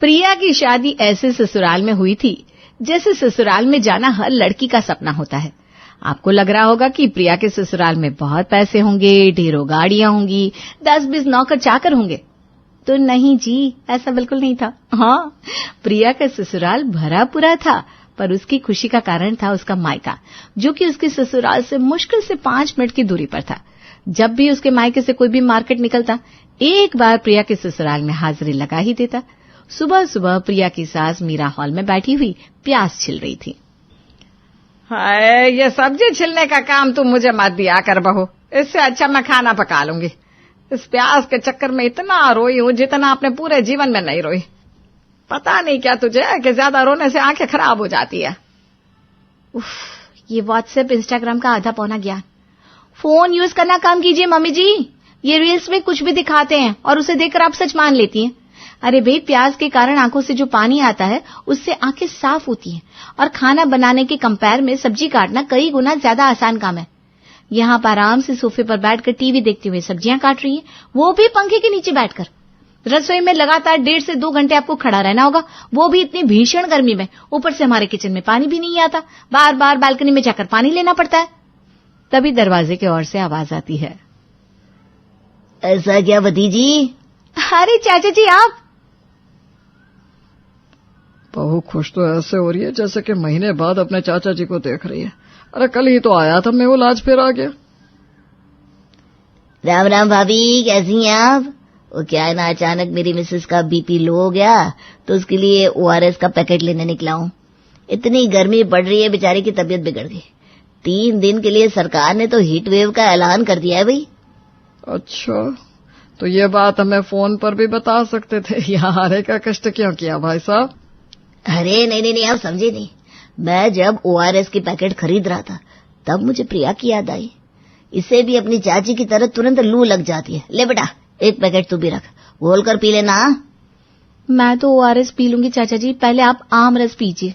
प्रिया की शादी ऐसे ससुराल में हुई थी जैसे ससुराल में जाना हर लड़की का सपना होता है। आपको लग रहा होगा कि प्रिया के ससुराल में बहुत पैसे होंगे, ढेरों गाड़ियां होंगी, 10-20 नौकर चाकर होंगे। तो नहीं जी, ऐसा बिल्कुल नहीं था। हाँ, प्रिया का ससुराल भरा पूरा था, पर उसकी खुशी का कारण था उसका मायका, जो कि उसके ससुराल से मुश्किल से 5 मिनट की दूरी पर था। जब भी उसके मायके से कोई भी मार्केट निकलता, एक बार प्रिया के ससुराल में हाजिरी लगा ही देता। सुबह सुबह प्रिया की सास मीरा हॉल में बैठी हुई प्याज छिल रही थी। हाय, ये सब्जी छिलने का काम तुम मुझे मत दिया कर बहू, इससे अच्छा मैं खाना पका लूंगी। इस प्याज के चक्कर में इतना रोई हूं जितना अपने पूरे जीवन में नहीं रोई। पता नहीं क्या तुझे कि ज्यादा रोने से आंखें खराब हो जाती है। उफ, ये व्हाट्सएप इंस्टाग्राम का आधा पौना ज्ञान। फोन यूज करना कम कीजिए मम्मी जी, ये रील्स में कुछ भी दिखाते हैं और उसे देखकर आप सच मान लेती हैं। अरे भाई, प्याज के कारण आंखों से जो पानी आता है उससे आंखें साफ होती हैं, और खाना बनाने के कंपेयर में सब्जी काटना कई गुना ज्यादा आसान काम है। यहाँ पर आराम से सोफे पर बैठकर टीवी देखते हुए सब्जियां काट रही हैं, वो भी पंखे के नीचे बैठकर। रसोई में लगातार 1.5 से 2 घंटे आपको खड़ा रहना होगा, वो भी इतनी भीषण गर्मी में। ऊपर से हमारे किचन में पानी भी नहीं आता, बार बार बालकनी में जाकर पानी लेना पड़ता है। तभी दरवाजे की ओर से आवाज आती है। ऐसा क्या भतीजी? अरे चाचा जी, आप? बहू खुश तो ऐसे हो रही है जैसे कि महीने बाद अपने चाचा जी को देख रही है। अरे कल ही तो आया था मेहुल, आज फिर आ गया। राम राम भाभी, कैसी हैं आप? वो क्या है ना, अचानक मेरी मिसेस का बीपी लो हो गया तो उसके लिए ORS का पैकेट लेने निकला हूं। इतनी गर्मी पड़ रही है, बेचारी की तबीयत बिगड़ गई। 3 दिन के लिए सरकार ने तो हीट वेव का ऐलान कर दिया है भाई। अच्छा, तो ये बात हमें फोन पर भी बता सकते थे, यहाँ आने का कष्ट क्यों किया भाई साहब? अरे नहीं, आप समझे नहीं। मैं जब ORS की पैकेट खरीद रहा था तब मुझे प्रिया की याद आई। इसे भी अपनी चाची की तरह तुरंत लू लग जाती है। ले बेटा, एक पैकेट तू भी रख, घोल कर पी लेना। मैं तो ORS पी लूंगी चाचा जी, पहले आप आम रस पीजिए।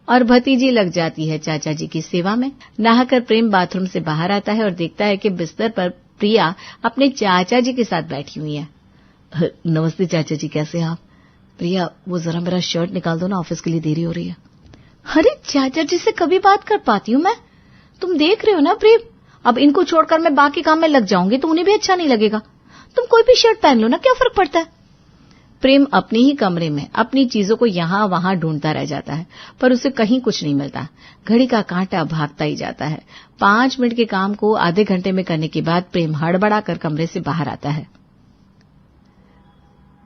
और भतीजी लग जाती है चाचा जी की सेवा में। नहाकर प्रेम बाथरूम से बाहर आता है और देखता है कि बिस्तर पर प्रिया अपने चाचा जी के साथ बैठी हुई है। नमस्ते चाचा जी, कैसे आप? प्रिया, वो जरा मेरा शर्ट निकाल दो ना, ऑफिस के लिए देरी हो रही है। अरे चाचा जी से कभी बात कर पाती हूँ मैं? तुम देख रहे हो ना प्रेम, अब इनको छोड़कर मैं बाकी काम में लग जाऊंगी तो उन्हें भी अच्छा नहीं लगेगा। तुम कोई भी शर्ट पहन लो ना, क्या फर्क पड़ता है? प्रेम अपने ही कमरे में अपनी चीजों को यहां वहां ढूंढता रह जाता है, पर उसे कहीं कुछ नहीं मिलता। घड़ी का कांटा भागता ही जाता है। 5 मिनट के काम को आधे घंटे में करने के बाद प्रेम हड़बड़ा कर कमरे से बाहर आता है।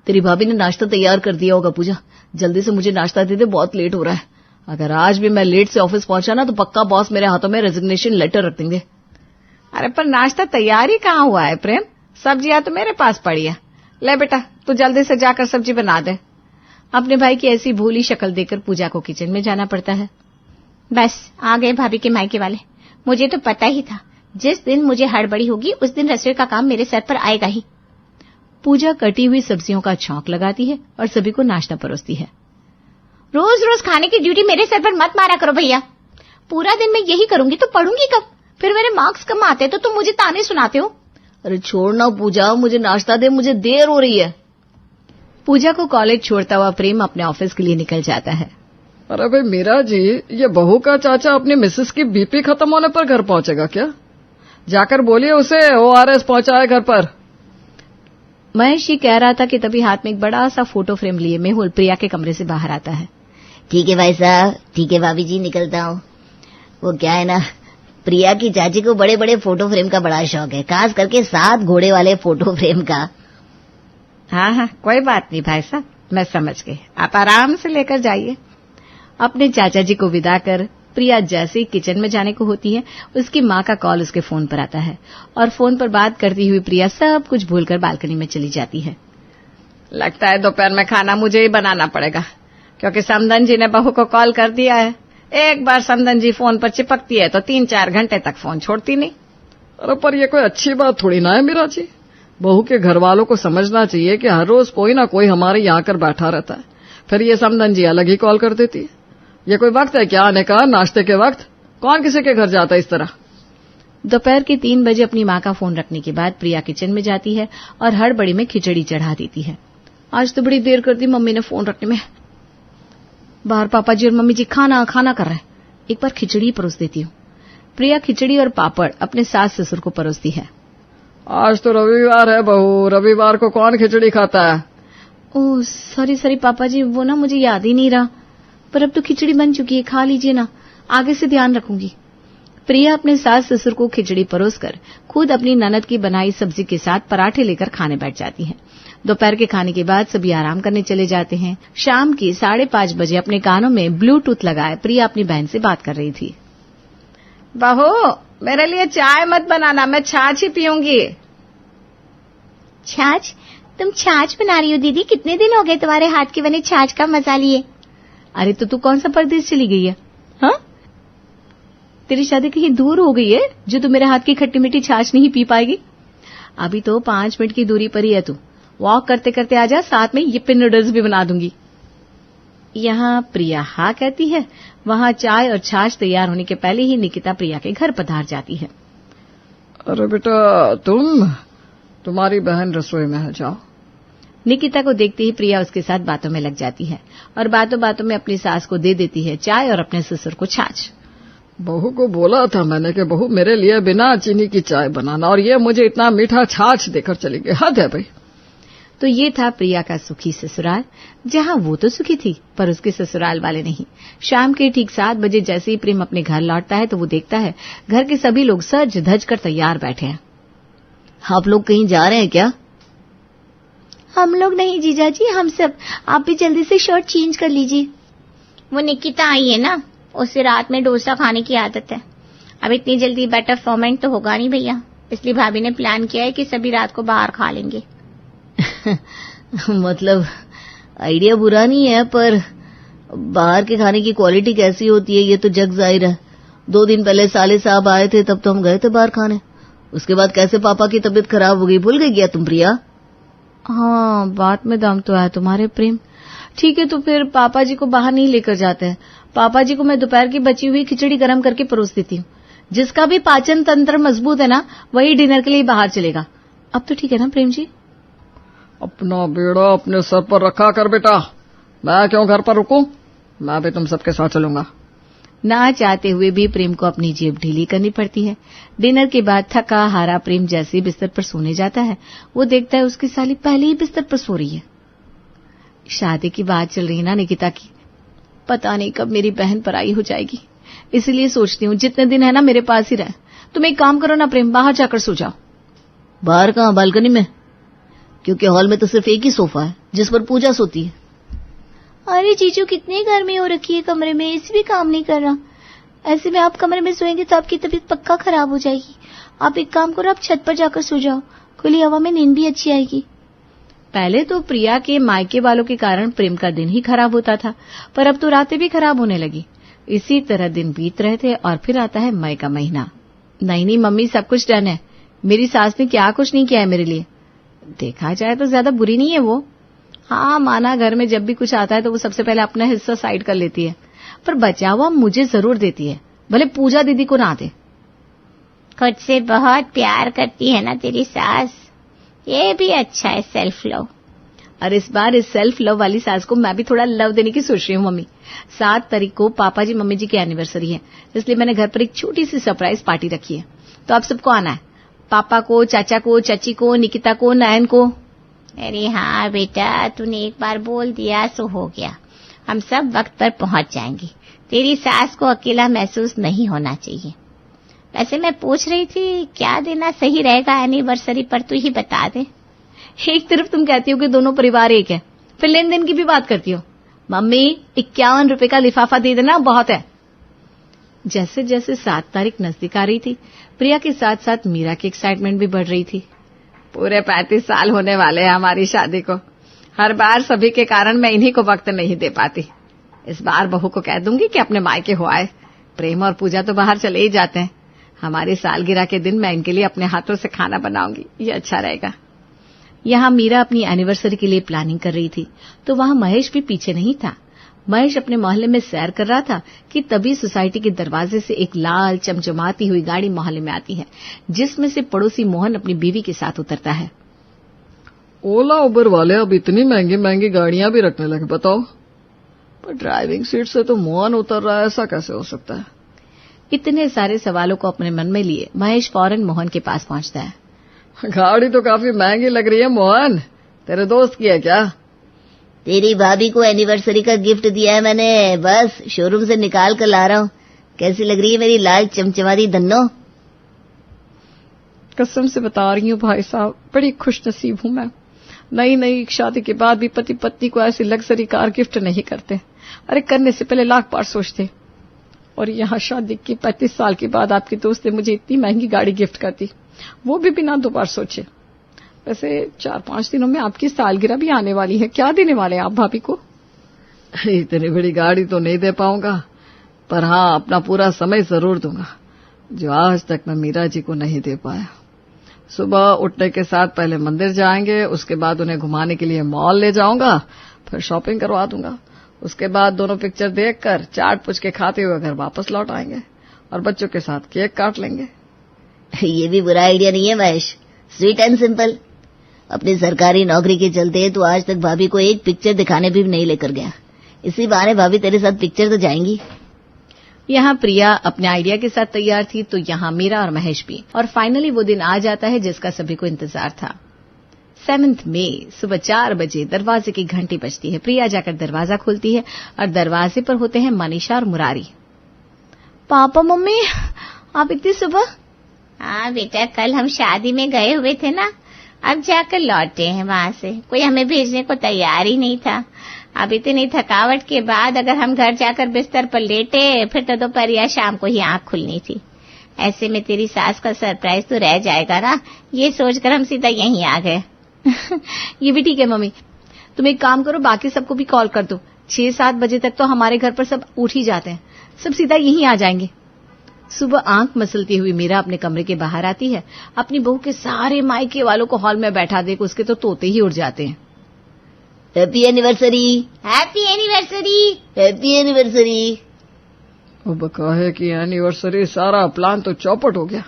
तेरी भाभी ने नाश्ता तैयार कर दिया होगा पूजा, जल्दी से मुझे नाश्ता दे दे, बहुत लेट हो रहा है। अगर आज भी मैं लेट से ऑफिस पहुंचा ना तो पक्का बॉस मेरे हाथों में रेजिग्नेशन लेटर रख देंगे। अरे पर नाश्ता तैयार ही कहाँ हुआ है प्रेम, सब्जियां तो मेरे पास पड़ी है। ले बेटा, तू जल्दी से जाकर सब्जी बना दे। अपने भाई की ऐसी भोली शक्ल देखकर पूजा को किचन में जाना पड़ता है। बस आ गए भाभी के मायके वाले। मुझे तो पता ही था, जिस दिन मुझे हड़बड़ी होगी उस दिन रसोई का काम मेरे सर पर आएगा ही। पूजा कटी हुई सब्जियों का छौंक लगाती है और सभी को नाश्ता परोसती है। रोज रोज खाने की ड्यूटी मेरे सर पर मत मारा करो भैया। पूरा दिन मैं यही करूंगी तो पढ़ूंगी कब? फिर मेरे मार्क्स कम आते तो तुम मुझे ताने सुनाते हो। अरे छोड़ना पूजा, मुझे नाश्ता दे, मुझे देर हो रही है। पूजा को कॉलेज छोड़ता हुआ प्रेम अपने ऑफिस के लिए निकल जाता है। अरे भाई मीरा जी, ये बहू का चाचा अपनी मिसेस की बीपी खत्म होने पर घर पहुंचेगा क्या? जाकर बोलिए उसे ORS पहुंचाए घर पर। महेश जी कह रहा था कि तभी हाथ में एक बड़ा सा फोटो फ्रेम लिए मेहुल प्रिया के कमरे से बाहर आता है। ठीक है भाई साहब, ठीक है भाभी जी, निकलता हूँ। वो क्या है ना, प्रिया की चाची को बड़े बड़े फोटो फ्रेम का बड़ा शौक है, खास करके 7 घोड़े वाले फोटो फ्रेम का। हाँ, कोई बात नहीं भाई साहब, मैं समझ गई, आप आराम से लेकर जाइए। अपने चाचा जी को विदा कर प्रिया जैसे ही किचन में जाने को होती है, उसकी माँ का कॉल उसके फोन पर आता है और फोन पर बात करती हुई प्रिया सब कुछ भूलकर बालकनी में चली जाती है। लगता है दोपहर में खाना मुझे ही बनाना पड़ेगा, क्योंकि समदन जी ने बहू को कॉल कर दिया है। एक बार समदन जी फोन पर चिपकती है तो 3-4 घंटे तक फोन छोड़ती नहीं। अरे पर ये कोई अच्छी बात थोड़ी ना है मीरा जी। बहू के घर वालों को समझना चाहिए कि हर रोज कोई ना कोई हमारे यहाँ आकर बैठा रहता है, फिर ये समदन जी अलग ही कॉल कर देती है। ये कोई वक्त है क्या आने का? नाश्ते के वक्त कौन किसी के घर जाता है इस तरह? दोपहर के 3 बजे अपनी माँ का फोन रखने के बाद प्रिया किचन में जाती है और हड़बड़ी में खिचड़ी चढ़ा देती है। आज तो बड़ी देर कर दी मम्मी ने फोन रखने में। बाहर पापा जी और मम्मी जी खाना खाना कर रहे हैं, एक बार खिचड़ी परोस देती हूँ। प्रिया खिचड़ी और पापड़ अपने सास ससुर को परोसती है। आज तो रविवार है बहू, रविवार को कौन खिचड़ी खाता है? ओह सॉरी पापा जी, वो ना मुझे याद ही नहीं रहा। पर अब तो खिचड़ी बन चुकी है, खा लीजिए ना, आगे से ध्यान रखूंगी। प्रिया अपने सास ससुर को खिचड़ी परोसकर खुद अपनी ननद की बनाई सब्जी के साथ पराठे लेकर खाने बैठ जाती है। दोपहर के खाने के बाद सभी आराम करने चले जाते हैं। शाम की 5:30 बजे अपने कानों में ब्लूटूथ लगाए प्रिया अपनी बहन से बात कर रही थी। बहू, मेरे लिए चाय मत बनाना, मैं छाछ ही पीऊंगी। छाछ? तुम छाछ बना रही हो दीदी? कितने दिन हो गए तुम्हारे हाथ के बने छाछ का मजा लिए? अरे तो तू कौन सा परदेश चली गई है? हाँ, तेरी शादी कहीं दूर हो गई है जो तू मेरे हाथ की खट्टी मीठी छाछ नहीं पी पाएगी? अभी तो 5 मिनट की दूरी पर ही है तू, वॉक करते करते आ जा, साथ में यिप्पी नूडल्स भी बना दूंगी। यहाँ प्रिया हाँ कहती है। वहाँ चाय और छाछ तैयार होने के पहले ही निकिता प्रिया के घर पधार जाती है। अरे बेटा, तुम्हारी बहन रसोई में है, जाओ। निकिता को देखते ही प्रिया उसके साथ बातों में लग जाती है और बातों बातों में अपनी सास को दे देती है चाय और अपने ससुर को छाछ। बहू को बोला था मैंने कि बहू मेरे लिए बिना चीनी की चाय बनाना, और ये मुझे इतना मीठा छाछ देकर चली गई। हद है भाई। तो ये था प्रिया का सुखी ससुराल, जहाँ वो तो सुखी थी पर उसके ससुराल वाले नहीं। शाम के ठीक 7 बजे जैसे ही प्रेम अपने घर लौटता है तो वो देखता है घर के सभी लोग सज धज कर तैयार बैठे हैं। आप लोग कहीं जा रहे हैं क्या? हम लोग नहीं जीजा जी, हम सब। आप भी जल्दी से शर्ट चेंज कर लीजिए। वो निकिता आई है ना, उसे रात में डोसा खाने की आदत है। अब इतनी जल्दी बेटर फॉर्मेंट तो होगा नहीं भैया, इसलिए भाभी ने प्लान किया है कि सभी रात को बाहर खा लेंगे। मतलब आइडिया बुरा नहीं है, पर बाहर के खाने की क्वालिटी कैसी होती है ये तो जग जाहिर है। 2 दिन पहले साले साहब आए थे तब तो हम गए थे बाहर खाने, उसके बाद कैसे पापा की तबीयत खराब हो गई, भूल गई क्या तुम प्रिया? हाँ, बात में दम तो है तुम्हारे प्रेम। ठीक है, तो फिर पापा जी को बाहर नहीं लेकर जाते हैं। पापा जी को मैं दोपहर की बची हुई खिचड़ी गरम करके परोस देती हूँ। जिसका भी पाचन तंत्र मजबूत है ना, वही डिनर के लिए बाहर चलेगा। अब तो ठीक है ना प्रेम जी? अपना बेड़ा अपने सर पर रखा कर बेटा, मैं क्यों घर पर रुकूं? मैं भी तुम सबके साथ चलूंगा। ना चाहते हुए भी प्रेम को अपनी जेब ढीली करनी पड़ती है। डिनर के बाद थका हारा प्रेम जैसे बिस्तर पर सोने जाता है, वो देखता है उसकी साली पहले ही बिस्तर पर सो रही है। शादी की बात चल रही है ना निकिता की, पता नहीं कब मेरी बहन पराई हो जाएगी, इसलिए सोचती हूँ जितने दिन है ना मेरे पास ही रहे। तुम एक काम करो ना प्रेम, बाहर जाकर सो जाओ। बाहर कहाँ, बालकनी में? क्योंकि हॉल में तो सिर्फ एक ही सोफा है जिस पर पूजा सोती है। अरे जीजू, कितनी गर्मी हो रखी है कमरे में, एसी भी काम नहीं कर रहा। ऐसे में आप कमरे में सोएंगे तो आपकी तबीयत पक्का खराब हो जाएगी। आप एक काम करो, आप छत पर जाकर सो जाओ, खुली हवा में नींद भी अच्छी आएगी। पहले तो प्रिया के मायके वालों के कारण प्रेम का दिन ही खराब होता था, पर अब तो रातें भी खराब होने लगी। इसी तरह दिन बीत रहे थे और फिर आता है मई का महीना। नहीं मम्मी, सब कुछ डन है। मेरी सास ने क्या कुछ नहीं किया है मेरे लिए। देखा जाए तो ज्यादा बुरी नहीं है वो। हाँ माना, घर में जब भी कुछ आता है तो वो सबसे पहले अपना हिस्सा साइड कर लेती है, पर बचा हुआ मुझे जरूर देती है, भले पूजा दीदी को ना दे। खुद से बहुत प्यार करती है ना तेरी सास, ये भी अच्छा है, सेल्फ लव। और इस बार इस सेल्फ लव वाली सास को मैं भी थोड़ा लव देने की सोच रही हूँ मम्मी। 7 तारीख को पापा जी मम्मी जी की एनिवर्सरी है, इसलिए मैंने घर पर एक छोटी सी सरप्राइज पार्टी रखी है। तो आप सबको आना है, पापा को, चाचा को, चाची को, निकिता को, नयन को। अरे हाँ बेटा, तूने एक बार बोल दिया सो हो गया। हम सब वक्त पर पहुंच जाएंगे, तेरी सास को अकेला महसूस नहीं होना चाहिए। वैसे मैं पूछ रही थी क्या देना सही रहेगा एनिवर्सरी पर, तू ही बता दे। एक तरफ तुम कहती हो कि दोनों परिवार एक है, फिर लेन देन की भी बात करती हो। मम्मी 51 रुपए का लिफाफा दे देना, बहुत है। जैसे जैसे 7 तारीख नजदीक आ रही थी, प्रिया के साथ साथ मीरा की एक्साइटमेंट भी बढ़ रही थी। पूरे 35 साल होने वाले हैं हमारी शादी को। हर बार सभी के कारण मैं इन्हीं को वक्त नहीं दे पाती। इस बार बहू को कह दूंगी कि अपने मायके हो आए। प्रेम और पूजा तो बाहर चले ही जाते हैं, हमारी सालगिरह के दिन मैं इनके लिए अपने हाथों से खाना बनाऊंगी, ये अच्छा रहेगा। यहाँ मीरा अपनी एनिवर्सरी के लिए प्लानिंग कर रही थी तो वहाँ महेश भी पीछे नहीं था। महेश अपने मोहल्ले में सैर कर रहा था कि तभी सोसाइटी के दरवाजे से एक लाल चमचमाती हुई गाड़ी मोहल्ले में आती है, जिसमें से पड़ोसी मोहन अपनी बीवी के साथ उतरता है। ओला उबर वाले अब इतनी महंगी महंगी गाड़ियां भी रखने लगे, बताओ। पर ड्राइविंग सीट से तो मोहन उतर रहा है, ऐसा कैसे हो सकता है? इतने सारे सवालों को अपने मन में लिए महेश फौरन मोहन के पास पहुंचता है। गाड़ी तो काफी महंगी लग रही है मोहन, तेरे दोस्त की है क्या? तेरी भाभी को एनिवर्सरी का गिफ्ट दिया है मैंने, बस शोरूम से निकाल कर ला रहा हूँ। कैसी लग रही है मेरी लाल चमचमाती धन्नो? कसम से बता रही हूँ भाई साहब, बड़ी खुश नसीब हूँ मैं। नई नई शादी के बाद भी पति पत्नी को ऐसी लग्जरी कार गिफ्ट नहीं करते। अरे करने से पहले लाख बार सोचते। और यहाँ शादी की 35 साल के बाद आपके दोस्त ने मुझे इतनी महंगी गाड़ी गिफ्ट कर दी, वो भी बिना 2 बार सोचे। वैसे 4-5 दिनों में आपकी सालगिरह भी आने वाली है, क्या देने वाले हैं आप भाभी को? इतनी बड़ी गाड़ी तो नहीं दे पाऊंगा, पर हाँ अपना पूरा समय जरूर दूंगा, जो आज तक मैं मीरा जी को नहीं दे पाया। सुबह उठने के साथ पहले मंदिर जाएंगे, उसके बाद उन्हें घुमाने के लिए मॉल ले जाऊंगा, फिर शॉपिंग करवा दूंगा। उसके बाद दोनों पिक्चर देखकर चाट पुचके खाते हुए घर वापस लौट आएंगे और बच्चों के साथ केक काट लेंगे। ये भी बुरा आइडिया नहीं है महेश, स्वीट एंड सिंपल। अपनी सरकारी नौकरी के चलते तो आज तक भाभी को एक पिक्चर दिखाने भी नहीं लेकर गया। इसी बहाने भाभी तेरे साथ पिक्चर तो जाएंगी। यहाँ प्रिया अपने आइडिया के साथ तैयार थी, तो यहाँ मीरा और महेश भी। और फाइनली वो दिन आ जाता है जिसका सभी को इंतजार था। 7 मई सुबह 4 बजे दरवाजे की घंटी बजती है। प्रिया जाकर दरवाजा खोलती है और दरवाजे पर होते हैं मनीषा और मुरारी। पापा मम्मी, आप इतनी सुबह? हाँ बेटा, कल हम शादी में गए हुए थे ना, अब जाकर लौटे हैं वहां से। कोई हमें भेजने को तैयार ही नहीं था। अब इतनी थकावट के बाद अगर हम घर जाकर बिस्तर पर लेटे, फिर तो दोपहर या शाम को ही आंख खुलनी थी। ऐसे में तेरी सास का सरप्राइज तो रह जाएगा ना, ये सोचकर हम सीधा यहीं आ गए। ये भी ठीक है मम्मी, तुम एक काम करो, बाकी सबको भी कॉल कर दो। 6-7 बजे तक तो हमारे घर पर सब उठ ही जाते हैं, सब सीधा यहीं आ जाएंगे। सुबह आंख मसलती हुई मीरा अपने कमरे के बाहर आती है। अपनी बहू के सारे मायके वालों को हॉल में बैठा देख उसके तो तोते ही उड़ जाते हैं। Happy anniversary, happy anniversary, happy anniversary. अब कहे कि एनिवर्सरी, सारा प्लान तो चौपट हो गया।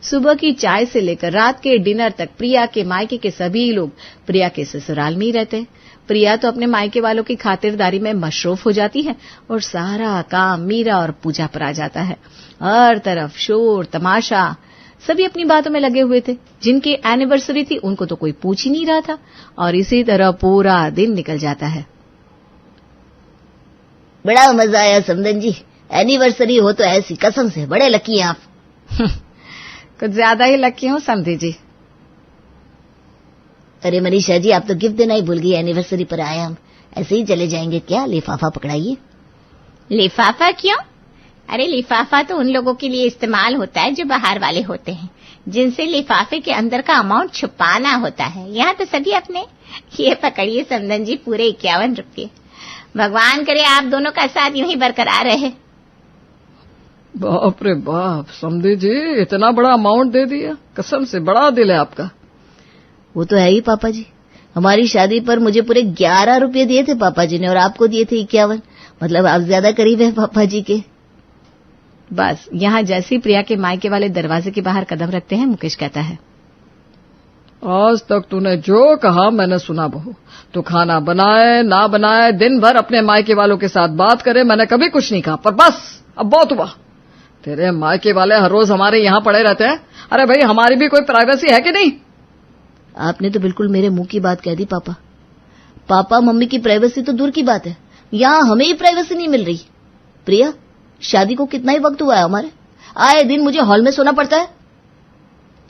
सुबह की चाय से लेकर रात के डिनर तक प्रिया के मायके के सभी लोग प्रिया के ससुराल में ही रहते। प्रिया तो अपने मायके वालों की खातिरदारी में मशरूफ हो जाती है और सारा काम मीरा और पूजा पर आ जाता है। हर तरफ शोर तमाशा, सभी अपनी बातों में लगे हुए थे। जिनकी एनिवर्सरी थी उनको तो कोई पूछ ही नहीं रहा था और इसी तरह पूरा दिन निकल जाता है। बड़ा मजा आया समदन जी, एनिवर्सरी हो तो ऐसी, कसम से बड़े लकी हैं आप। कुछ ज्यादा ही लकी हूँ समधी जी। अरे मनीषा जी, आप तो गिफ्ट देना ही भूल गई। एनिवर्सरी पर आए हम, ऐसे ही चले जाएंगे क्या? लिफाफा पकड़ाइए। लिफाफा क्यों? अरे लिफाफा तो उन लोगों के लिए इस्तेमाल होता है जो बाहर वाले होते हैं, जिनसे लिफाफे के अंदर का अमाउंट छुपाना होता है। यहाँ तो सभी अपने। ये पकड़िए समदन जी, पूरे 51 रुपये। भगवान करे आप दोनों का साथ यूं ही बरकरार रहे। बाप रे बाप, समधी जी इतना बड़ा अमाउंट दे दिया, कसम से बड़ा दिल है आपका। वो तो है ही पापा जी, हमारी शादी पर मुझे पूरे 11 रुपये दिए थे पापा जी ने और आपको दिए थे 51। मतलब आप ज्यादा करीब है पापा जी के। बस यहाँ जैसे ही प्रिया के मायके वाले दरवाजे के बाहर कदम रखते हैं, मुकेश कहता है, आज तक तूने जो कहा मैंने सुना बहू। तू खाना बनाए ना बनाए, दिन भर अपने मायके वालों के साथ बात करे, मैंने कभी कुछ नहीं कहा। पर बस अब बहुत हुआ। तेरे मायके वाले हर रोज हमारे यहाँ पड़े रहते हैं। अरे भाई, हमारी भी कोई प्राइवेसी है कि नहीं? आपने तो बिल्कुल मेरे मुंह की बात कह दी पापा। पापा मम्मी की प्राइवेसी तो दूर की बात है, यहाँ हमें ही प्राइवेसी नहीं मिल रही। प्रिया, शादी को कितना ही वक्त हुआ है हमारे, आए दिन मुझे हॉल में सोना पड़ता है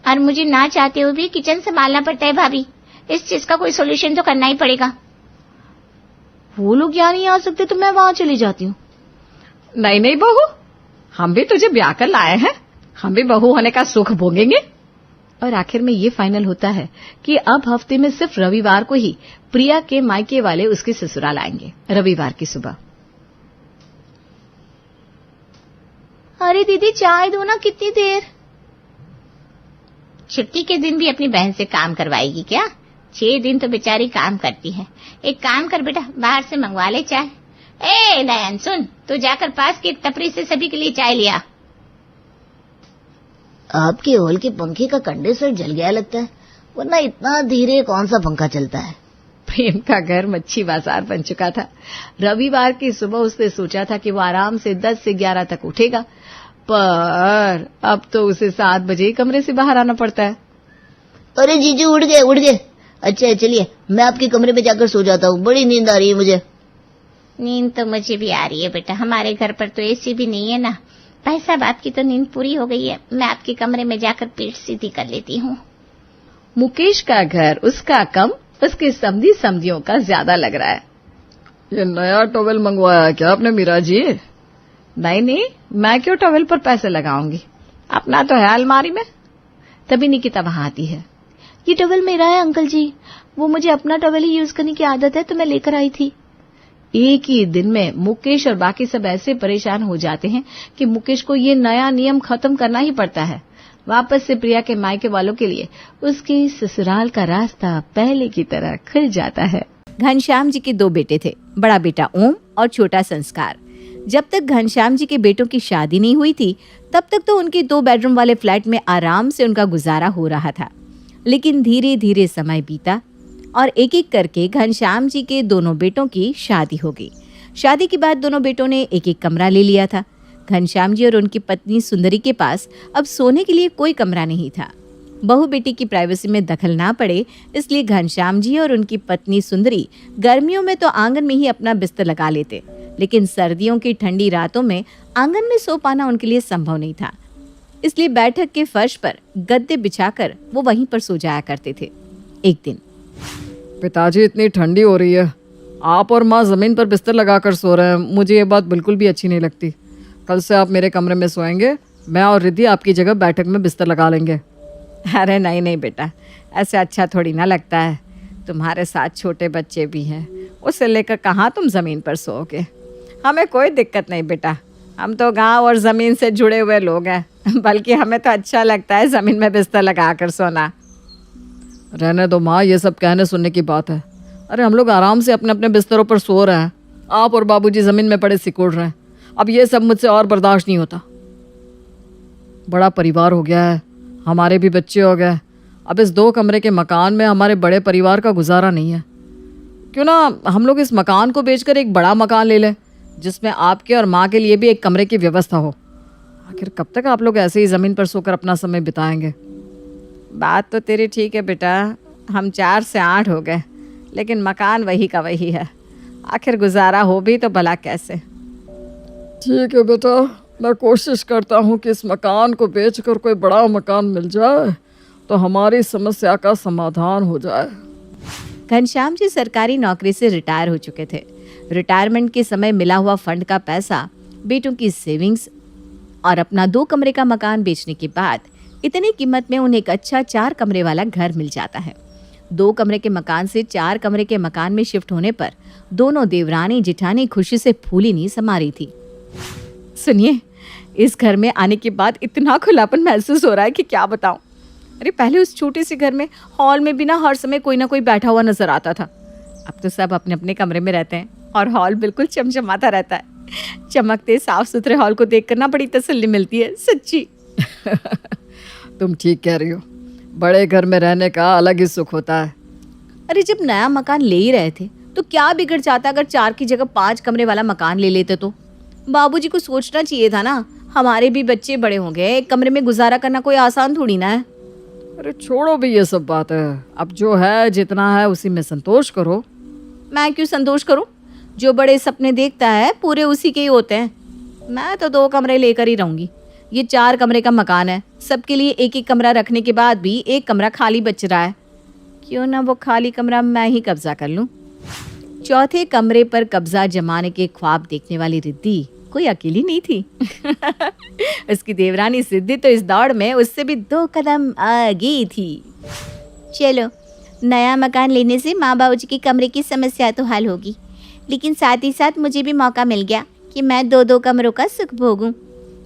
और मुझे ना चाहते हुए भी किचन संभालना पड़ता है। भाभी, इस चीज का कोई सोल्यूशन तो करना ही पड़ेगा। वो लोग यहाँ नहीं आ सकते तो मैं वहां चली जाती हूँ। नहीं नहीं बहू, हम भी तुझे ब्याह कर लाए हैं, हम भी बहू होने का सुख भोगेंगे। और आखिर में ये फाइनल होता है कि अब हफ्ते में सिर्फ रविवार को ही प्रिया के मायके वाले उसके ससुराल आएंगे। रविवार की सुबह। अरे दीदी, चाय दो ना, कितनी देर? छुट्टी के दिन भी अपनी बहन से काम करवाएगी क्या? 6 दिन तो बेचारी काम करती है। एक काम कर बेटा, बाहर से मंगवा ले चाय। ए नयन सुन, तू जाकर पास की टपरी से सभी के लिए चाय लिया। आपके हॉल के पंखे का कंडेंसर जल गया लगता है, वरना इतना धीरे कौन सा पंखा चलता है। प्रेम का घर मच्छी बाजार बन चुका था। रविवार की सुबह उसने सोचा था कि वो आराम से 10 से 11 तक उठेगा, पर अब तो उसे 7 बजे ही कमरे से बाहर आना पड़ता है। अरे जीजू उठ गए। अच्छा चलिए मैं आपके कमरे में जाकर सो जाता हूँ, बड़ी नींद आ रही है मुझे। नींद तो मुझे भी आ रही है बेटा, हमारे घर पर तो एसी भी नहीं है ना। भाई साहब आपकी तो नींद पूरी हो गई है, मैं आपके कमरे में जाकर पीठ सीधी कर लेती हूँ। मुकेश का घर उसका कम, उसके समधी समधियों का ज्यादा लग रहा है। ये नया टॉवेल मंगवाया है क्या आपने मीरा जी? नहीं, मैं क्यों टॉवेल पर पैसे लगाऊंगी, अपना तो है अलमारी में। तभी निकिता वहां आती है। ये टॉवेल मेरा है अंकल जी, वो मुझे अपना टॉवेल ही यूज करने की आदत है तो मैं लेकर आई थी। एक ही दिन में मुकेश और बाकी सब ऐसे परेशान हो जाते हैं कि मुकेश को ये नया नियम खत्म करना ही पड़ता है। वापस से प्रिया के मायके वालों के लिए उसके ससुराल का रास्ता पहले की तरह खुल जाता है। घनश्याम जी के 2 बेटे थे, बड़ा बेटा ओम और छोटा संस्कार। जब तक घनश्याम जी के बेटों की शादी नहीं हुई थी तब तक तो उनके 2 बेडरूम वाले फ्लैट में आराम से उनका गुजारा हो रहा था। लेकिन धीरे धीरे समय बीता और एक एक करके घनश्याम जी के दोनों बेटों की शादी हो गई। शादी के बाद दोनों बेटों ने एक एक कमरा ले लिया था। घनश्याम जी और उनकी पत्नी सुंदरी के पास अब सोने के लिए कोई कमरा नहीं था। बहू बेटी की प्राइवेसी में दखल ना पड़े इसलिए घनश्याम जी और उनकी पत्नी सुंदरी गर्मियों में तो आंगन में ही अपना बिस्तर लगा लेते, लेकिन सर्दियों की ठंडी रातों में आंगन में सो पाना उनके लिए संभव नहीं था। इसलिए बैठक के फर्श पर गद्दे बिछाकर वो वहीं पर सो जाया करते थे। एक दिन, पिताजी इतनी ठंडी हो रही है, आप और माँ जमीन पर बिस्तर लगाकर सो रहे हैं, मुझे ये बात बिल्कुल भी अच्छी नहीं लगती। कल से आप मेरे कमरे में सोएंगे, मैं और रिद्धि आपकी जगह बैठक में बिस्तर लगा लेंगे। अरे नहीं बेटा, ऐसे अच्छा थोड़ी ना लगता है। तुम्हारे साथ छोटे बच्चे भी हैं, उसे लेकर कहाँ तुम जमीन पर सोओगे। हमें कोई दिक्कत नहीं बेटा, हम तो गांव और जमीन से जुड़े हुए लोग हैं, बल्कि हमें तो अच्छा लगता है जमीन में बिस्तर लगा कर सोना। रहने दो माँ, ये सब कहने सुनने की बात है। अरे हम लोग आराम से अपने अपने बिस्तरों पर सो रहे हैं, आप और बाबूजी जमीन में पड़े सिकुड़ रहे हैं। अब ये सब मुझसे और बर्दाश्त नहीं होता। बड़ा परिवार हो गया है, हमारे भी बच्चे हो गए। अब इस 2 कमरे के मकान में हमारे बड़े परिवार का गुजारा नहीं है। क्यों ना हम लोग इस मकान को बेचकर एक बड़ा मकान ले लें, जिसमें आपके और माँ के लिए भी एक कमरे की व्यवस्था हो। आखिर कब तक आप लोग ऐसे ही ज़मीन पर सोकर अपना समय बिताएंगे? बात तो तेरी ठीक है बेटा, हम 4 से 8 हो गए, लेकिन मकान वही का वही है। आखिर गुजारा हो भी तो भला कैसे। ठीक है बेटा, मैं कोशिश करता हूँ कि इस मकान को बेचकर कोई बड़ा मकान मिल जाए तो हमारी समस्या का समाधान हो जाए। घनश्याम जी सरकारी नौकरी से रिटायर हो चुके थे। रिटायरमेंट के समय मिला हुआ फंड का पैसा, बेटों की सेविंग्स और अपना 2 कमरे का मकान बेचने के बाद इतनी कीमत में उन्हें एक अच्छा 4 कमरे वाला घर मिल जाता है। 2 कमरे के मकान से 4 कमरे के मकान में शिफ्ट होने पर दोनों देवरानी जिठानी खुशी से फूली नहीं समा रही थी। सुनिए, इस घर में आने के बाद इतना खुलापन महसूस हो रहा है कि क्या बताऊं। अरे पहले उस छोटे से घर में हॉल में भी ना हर समय कोई ना कोई बैठा हुआ नजर आता था। अब तो सब अपने अपने कमरे में रहते हैं और हॉल बिल्कुल चमचमाता रहता है। चमकते साफ सुथरे हॉल को देखकर ना बड़ी तसल्ली मिलती है, सच्ची। तुम ठीक कह रही हो, बड़े घर में रहने का अलग ही सुख होता है। अरे जब नया मकान ले ही रहे थे तो क्या बिगड़ जाता अगर 4 की जगह 5 कमरे वाला मकान ले लेते तो। बाबूजी को सोचना चाहिए था ना, हमारे भी बच्चे बड़े हो गए, एक कमरे में गुजारा करना कोई आसान थोड़ी ना है। अरे छोड़ो भी ये सब बात है, अब जो है जितना है उसी में संतोष करो। मैं क्यों संतोष करूं? जो बड़े सपने देखता है पूरे उसी के ही होते हैं। मैं तो 2 कमरे लेकर ही रहूंगी। ये 4 कमरे का मकान है, सबके लिए एक एक कमरा रखने के बाद भी एक कमरा खाली बच रहा है। क्यों ना वो खाली कमरा मैं ही कब्जा कर लूं। चौथे कमरे पर कब्जा जमाने के ख्वाब देखने वाली रिद्धि कोई अकेली नहीं थी। उसकी देवरानी सिद्धि तो इस दौड़ में उससे भी 2 कदम आगे थी। चलो, नया मकान लेने से माँ बाबूजी के कमरे की समस्या तो हल होगी, लेकिन साथ ही साथ मुझे भी मौका मिल गया कि मैं 2-2 कमरों का सुख भोगूं।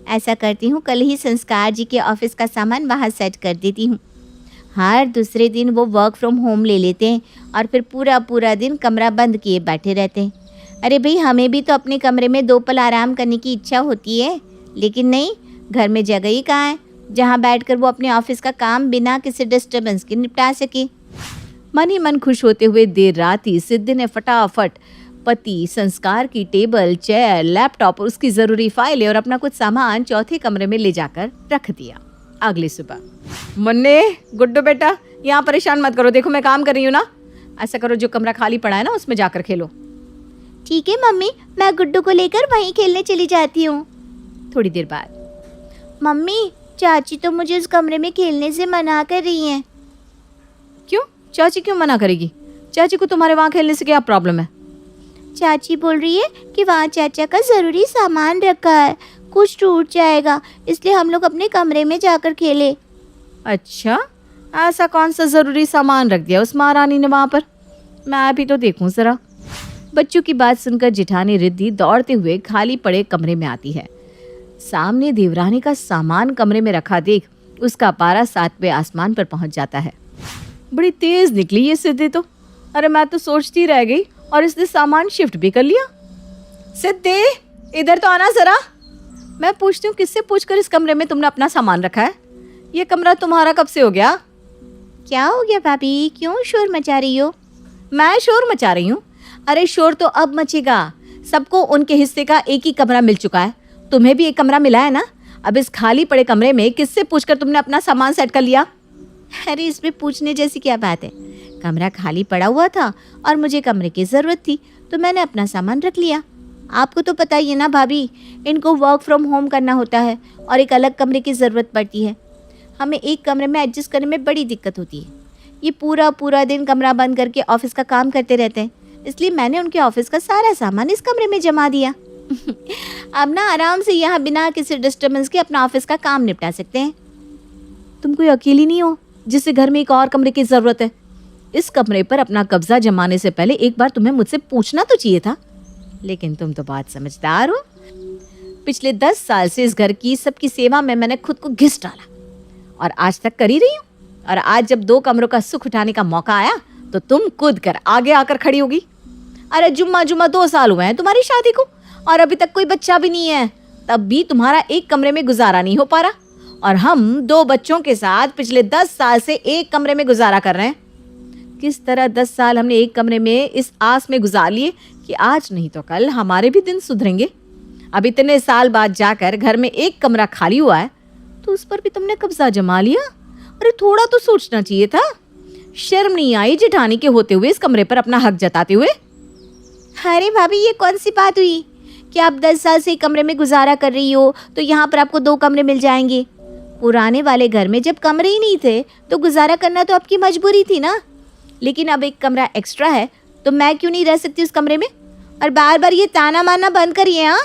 ऐसा करती हूँ, कल ही संस्कार जी के ऑफिस का सामान वहाँ सेट कर देती हूँ। हर दूसरे दिन वो वर्क फ्रॉम होम ले लेते हैं और फिर पूरा दिन कमरा बंद किए बैठे रहते हैं। अरे भाई, हमें भी तो अपने कमरे में 2 पल आराम करने की इच्छा होती है, लेकिन नहीं, घर में जगह ही कहाँ है। जहाँ बैठकर वो अपने ऑफिस का काम बिना किसी डिस्टर्बेंस के निपटा सके। मन ही मन खुश होते हुए देर रात ही सिद्धि ने फटाफट पति, संस्कार की टेबल, चेयर, लैपटॉप और उसकी जरूरी फाइलें और अपना कुछ सामान चौथे कमरे में ले जाकर रख दिया। अगली सुबह, मुन्ने, गुड्डू बेटा, यहाँ परेशान मत करो, देखो मैं काम कर रही हूँ ना। ऐसा करो, जो कमरा खाली पड़ा है ना उसमें जाकर खेलो। ठीक है मम्मी, मैं गुड्डू को लेकर वहीं खेलने चली जाती हूँ। थोड़ी देर बाद, मम्मी चाची तो मुझे उस कमरे में खेलने से मना कर रही हैं। क्यों? चाची क्यों मना करेगी? चाची को तुम्हारे वहाँ खेलने से क्या प्रॉब्लम है? चाची बोल रही है कि वहाँ चाचा का जरूरी सामान रखा है, कुछ टूट जाएगा, इसलिए हम लोग अपने कमरे में जाकर खेले। अच्छा, ऐसा कौन सा जरूरी सामान रख दिया उस महारानी ने वहाँ पर? मैं भी तो देखूं जरा। बच्चों की बात सुनकर जिठानी रिद्धि दौड़ते हुए खाली पड़े कमरे में आती है। सामने देवरानी का सामान कमरे में रखा देख उसका पारा 7वें आसमान पर पहुंच जाता है। बड़ी तेज निकली ये सिद्धि तो। अरे मैं तो सोचती रह गई और इसने सामान शिफ्ट भी कर लिया। सिद्धि, इधर तो आना जरा। मैं पूछती हूँ, किससे पूछकर इस कमरे में तुमने अपना सामान रखा है? ये कमरा तुम्हारा कब से हो गया? क्या हो गया भाभी, क्यों शोर मचा रही हो? मैं शोर मचा रही हूँ? अरे शोर तो अब मचेगा। सबको उनके हिस्से का एक ही कमरा मिल चुका है, तुम्हें भी एक कमरा मिला है ना। अब इस खाली पड़े कमरे में किससे पूछकर तुमने अपना सामान सेट कर लिया? अरे इसमें पूछने जैसी क्या बात है, कमरा खाली पड़ा हुआ था और मुझे कमरे की ज़रूरत थी तो मैंने अपना सामान रख लिया। आपको तो पता ही है ना भाभी, इनको वर्क फ्रॉम होम करना होता है और एक अलग कमरे की ज़रूरत पड़ती है। हमें एक कमरे में एडजस्ट करने में बड़ी दिक्कत होती है। ये पूरा दिन कमरा बंद करके ऑफिस का काम करते रहते हैं, इसलिए मैंने उनके ऑफिस का सारा सामान इस कमरे में जमा दिया। अब ना आराम से यहाँ बिना किसी डिस्टर्बेंस के अपना ऑफिस का काम निपटा सकते हैं। तुम कोई अकेली नहीं हो जिसे घर में एक और कमरे की जरूरत है। इस कमरे पर अपना कब्जा जमाने से पहले एक बार तुम्हें मुझसे पूछना तो चाहिए था। लेकिन तुम तो बहुत समझदार हो। पिछले 10 साल से इस घर की सबकी सेवा में मैंने खुद को घिस डाला और आज तक कर ही रही हूँ। और आज जब 2 कमरों का सुख उठाने का मौका आया तो तुम कूद कर आगे आकर खड़ी होगी। अरे जुम्मा 2 साल हुए हैं तुम्हारी शादी को और अभी तक कोई बच्चा भी नहीं है, तब भी तुम्हारा एक कमरे में गुजारा नहीं हो पा रहा। और हम 2 बच्चों के साथ पिछले 10 साल से एक कमरे में गुजारा कर रहे हैं। किस तरह 10 साल हमने एक कमरे में इस आस में गुजार लिए कि आज नहीं तो कल हमारे भी दिन सुधरेंगे। अब इतने साल बाद जाकर घर में एक कमरा खाली हुआ है तो उस पर भी तुमने कब्जा जमा लिया। अरे थोड़ा तो सोचना चाहिए था। शर्म नहीं आई जेठानी के होते हुए इस कमरे पर अपना हक जताते हुए? अरे भाभी, ये कौन सी बात हुई कि आप 10 साल से कमरे में गुजारा कर रही हो तो यहाँ पर आपको 2 कमरे मिल जाएंगे। पुराने वाले घर में जब कमरे ही नहीं थे तो गुजारा करना तो आपकी मजबूरी थी ना। लेकिन अब एक कमरा एक्स्ट्रा है तो मैं क्यों नहीं रह सकती उस कमरे में? और बार बार ये ताना मारना बंद करिए। हाँ,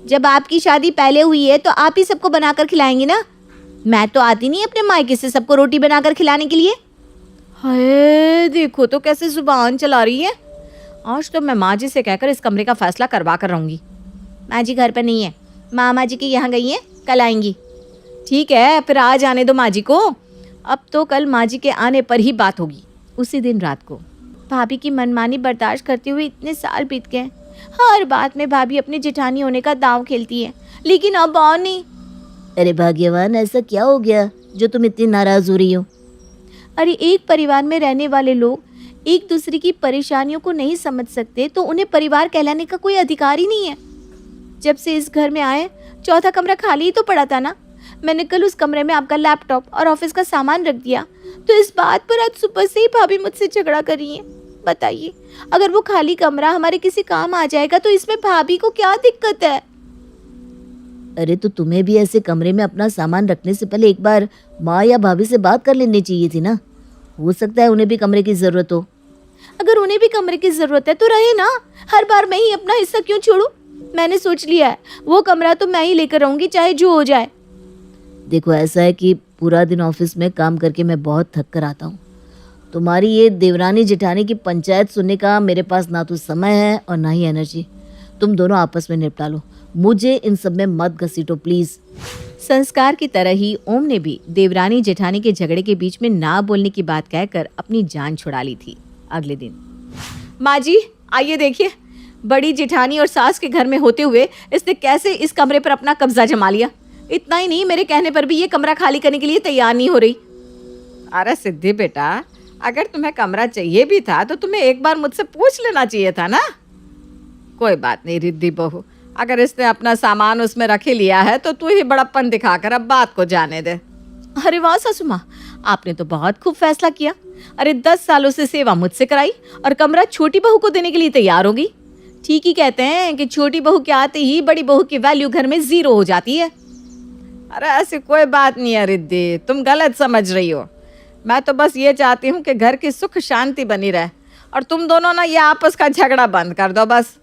जब आपकी शादी पहले हुई है तो आप ही सबको बनाकर खिलाएंगी ना। मैं तो आती नहीं अपने मायके से सबको रोटी बनाकर खिलाने के लिए। हाय, देखो तो कैसे जुबान चला रही है। आज तो मैं माँ जी से कहकर इस कमरे का फैसला करवा कर रहूंगी। माँ जी घर पर नहीं है, मामा जी के यहाँ गई हैं, कल आएंगी। ठीक है, फिर आज आने दो माँ जी को। अब तो कल माँ जी के आने पर ही बात होगी। उसी दिन रात को भाभी की मनमानी बर्दाश्त करते हुए इतने साल बीत गए। हर बात में भाभी अपनी जेठानी होने का दांव खेलती है, लेकिन अब और नहीं। अरे भाग्यवान, ऐसा क्या हो गया जो तुम इतनी नाराज हो रही हो? अरे एक परिवार में रहने वाले लोग एक दूसरे की परेशानियों को नहीं समझ सकते तो उन्हें परिवार कहलाने का कोई अधिकार ही नहीं है। जब से इस घर में आए, चौथा कमरा खाली ही तो पड़ा था ना। मैंने कल उस कमरे में आपका लैपटॉप और ऑफिस का सामान रख दिया तो इस बात पर आज सुबह से ही भाभी मुझसे झगड़ा कर रही हैं। बताइए, अगर वो खाली कमरा हमारे किसी काम आ जाएगा तो इसमें भाभी को क्या दिक्कत है? अरे तो तुम्हें भी ऐसे कमरे में अपना सामान रखने से पहले एक बार माँ या भाभी से बात कर लेनी चाहिए थी ना। हो सकता है उन्हें भी कमरे की जरूरत हो। अगर उन्हें भी कमरे की जरूरत है तो रहे ना, हर बार मैं ही अपना हिस्सा क्यों छोड़ूं? मैंने सोच लिया है वो कमरा तो मैं ही लेकर रहूंगी, चाहे जो हो जाए। देखो, ऐसा है कि पूरा दिन ऑफिस में काम करके मैं बहुत थक कर आता हूँ। तुम्हारी ये देवरानी जेठानी की पंचायत सुनने का मेरे पास ना तो समय है और ना ही एनर्जी। तुम दोनों आपस में निपटा लो, मुझे इन सब में मत घसीटो प्लीज। संस्कार की तरह ही ओम ने भी देवरानी जेठानी के झगड़े के बीच में ना बोलने की बात कहकर अपनी जान छुड़ा ली थी। अगले दिन, माँ जी आइए देखिए, बड़ी जेठानी और सास के घर में होते हुए इसने कैसे इस कमरे पर अपना कब्जा जमा लिया। इतना ही नहीं, मेरे कहने पर भी ये कमरा खाली करने के लिए तैयार नहीं हो रही। अरे सिद्धि बेटा, अगर तुम्हें कमरा चाहिए भी था तो तुम्हें एक बार मुझसे पूछ लेना चाहिए था ना। कोई बात नहीं रिद्धि बहू, अगर इसने अपना सामान उसमें रख ही लिया है तो तू ही बड़प्पन दिखाकर अब बात को जाने दे। अरे वाह सासू माँ, आपने तो बहुत खूब फैसला किया। अरे 10 सालों से सेवा मुझसे कराई और कमरा छोटी बहू को देने के लिए तैयार होगी। ठीक ही कहते हैं कि छोटी बहू के आते ही बड़ी बहू की वैल्यू घर में 0 हो जाती है। अरे ऐसी कोई बात नहीं है रिद्धि, तुम गलत समझ रही हो। मैं तो बस ये चाहती हूँ कि घर की सुख शांति बनी रहे और तुम दोनों ना ये आपस का झगड़ा बंद कर दो बस।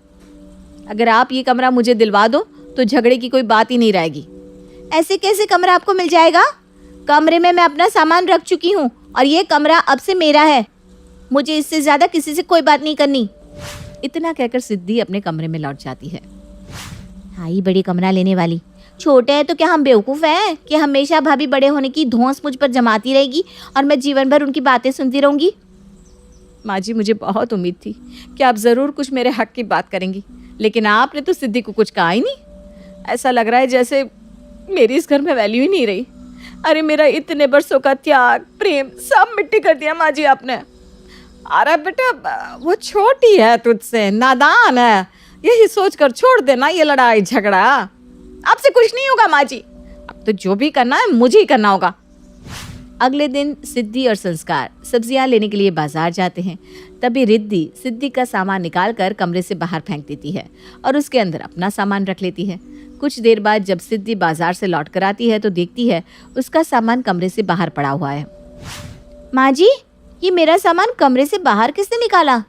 अगर आप ये कमरा मुझे दिलवा दो तो झगड़े की कोई बात ही नहीं रहेगी। ऐसे कैसे कमरा आपको मिल जाएगा? कमरे में मैं अपना सामान रख चुकी हूँ और ये कमरा अब से मेरा है। मुझे इससे ज्यादा किसी से कोई बात नहीं करनी। इतना कहकर सिद्धि अपने कमरे में लौट जाती है। आई बड़ी कमरा लेने वाली, छोटे हैं तो क्या हम बेवकूफ़ हैं कि हमेशा भाभी बड़े होने की धौंस मुझ पर जमाती रहेगी और मैं जीवन भर उनकी बातें सुनती रहूंगी। माँ जी, मुझे बहुत उम्मीद थी कि आप ज़रूर कुछ मेरे हक की बात करेंगी, लेकिन आपने तो सिद्धि को कुछ कहा ही नहीं। ऐसा लग रहा है जैसे मेरी इस घर में वैल्यू ही नहीं रही। अरे मेरा इतने बरसों का त्याग प्रेम सब मिट्टी कर दिया माँ जी आपने। अरे बेटा, वो छोटी है तुझसे, नादान है, यही सोचकर छोड़ देना ये लड़ाई झगड़ा। आपसे कुछ नहीं होगा माँ जी, अब तो जो भी करना है मुझे ही करना होगा। अगले दिन सिद्धि और संस्कार सब्जियां लेने के लिए बाजार जाते हैं। तभी रिद्धि सिद्धि का सामान निकालकर कमरे से बाहर फेंक देती है और उसके अंदर अपना सामान रख लेती है। कुछ देर बाद जब सिद्धि बाजार से लौट कर आती है तो देखती है उसका सामान कमरे से बाहर पड़ा हुआ है। माँ जी, ये मेरा सामान कमरे से बाहर किसने निकाला?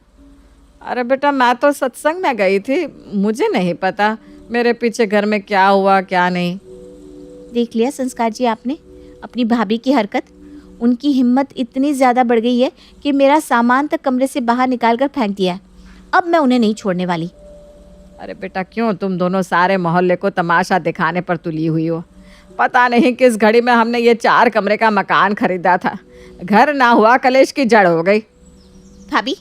अरे बेटा, मैं तो सत्संग में गई थी, मुझे नहीं पता मेरे पीछे घर में क्या हुआ क्या नहीं। देख लिया संस्कार जी आपने अपनी भाभी की हरकत। उनकी हिम्मत इतनी ज़्यादा बढ़ गई है कि मेरा सामान तक कमरे से बाहर निकाल कर फेंक दिया है। अब मैं उन्हें नहीं छोड़ने वाली। अरे बेटा, क्यों तुम दोनों सारे मोहल्ले को तमाशा दिखाने पर तुली हुई हो? पता नहीं किस घड़ी में हमने ये 4 कमरे का मकान खरीदा था, घर ना हुआ कलेश की जड़ हो गई। भाभी,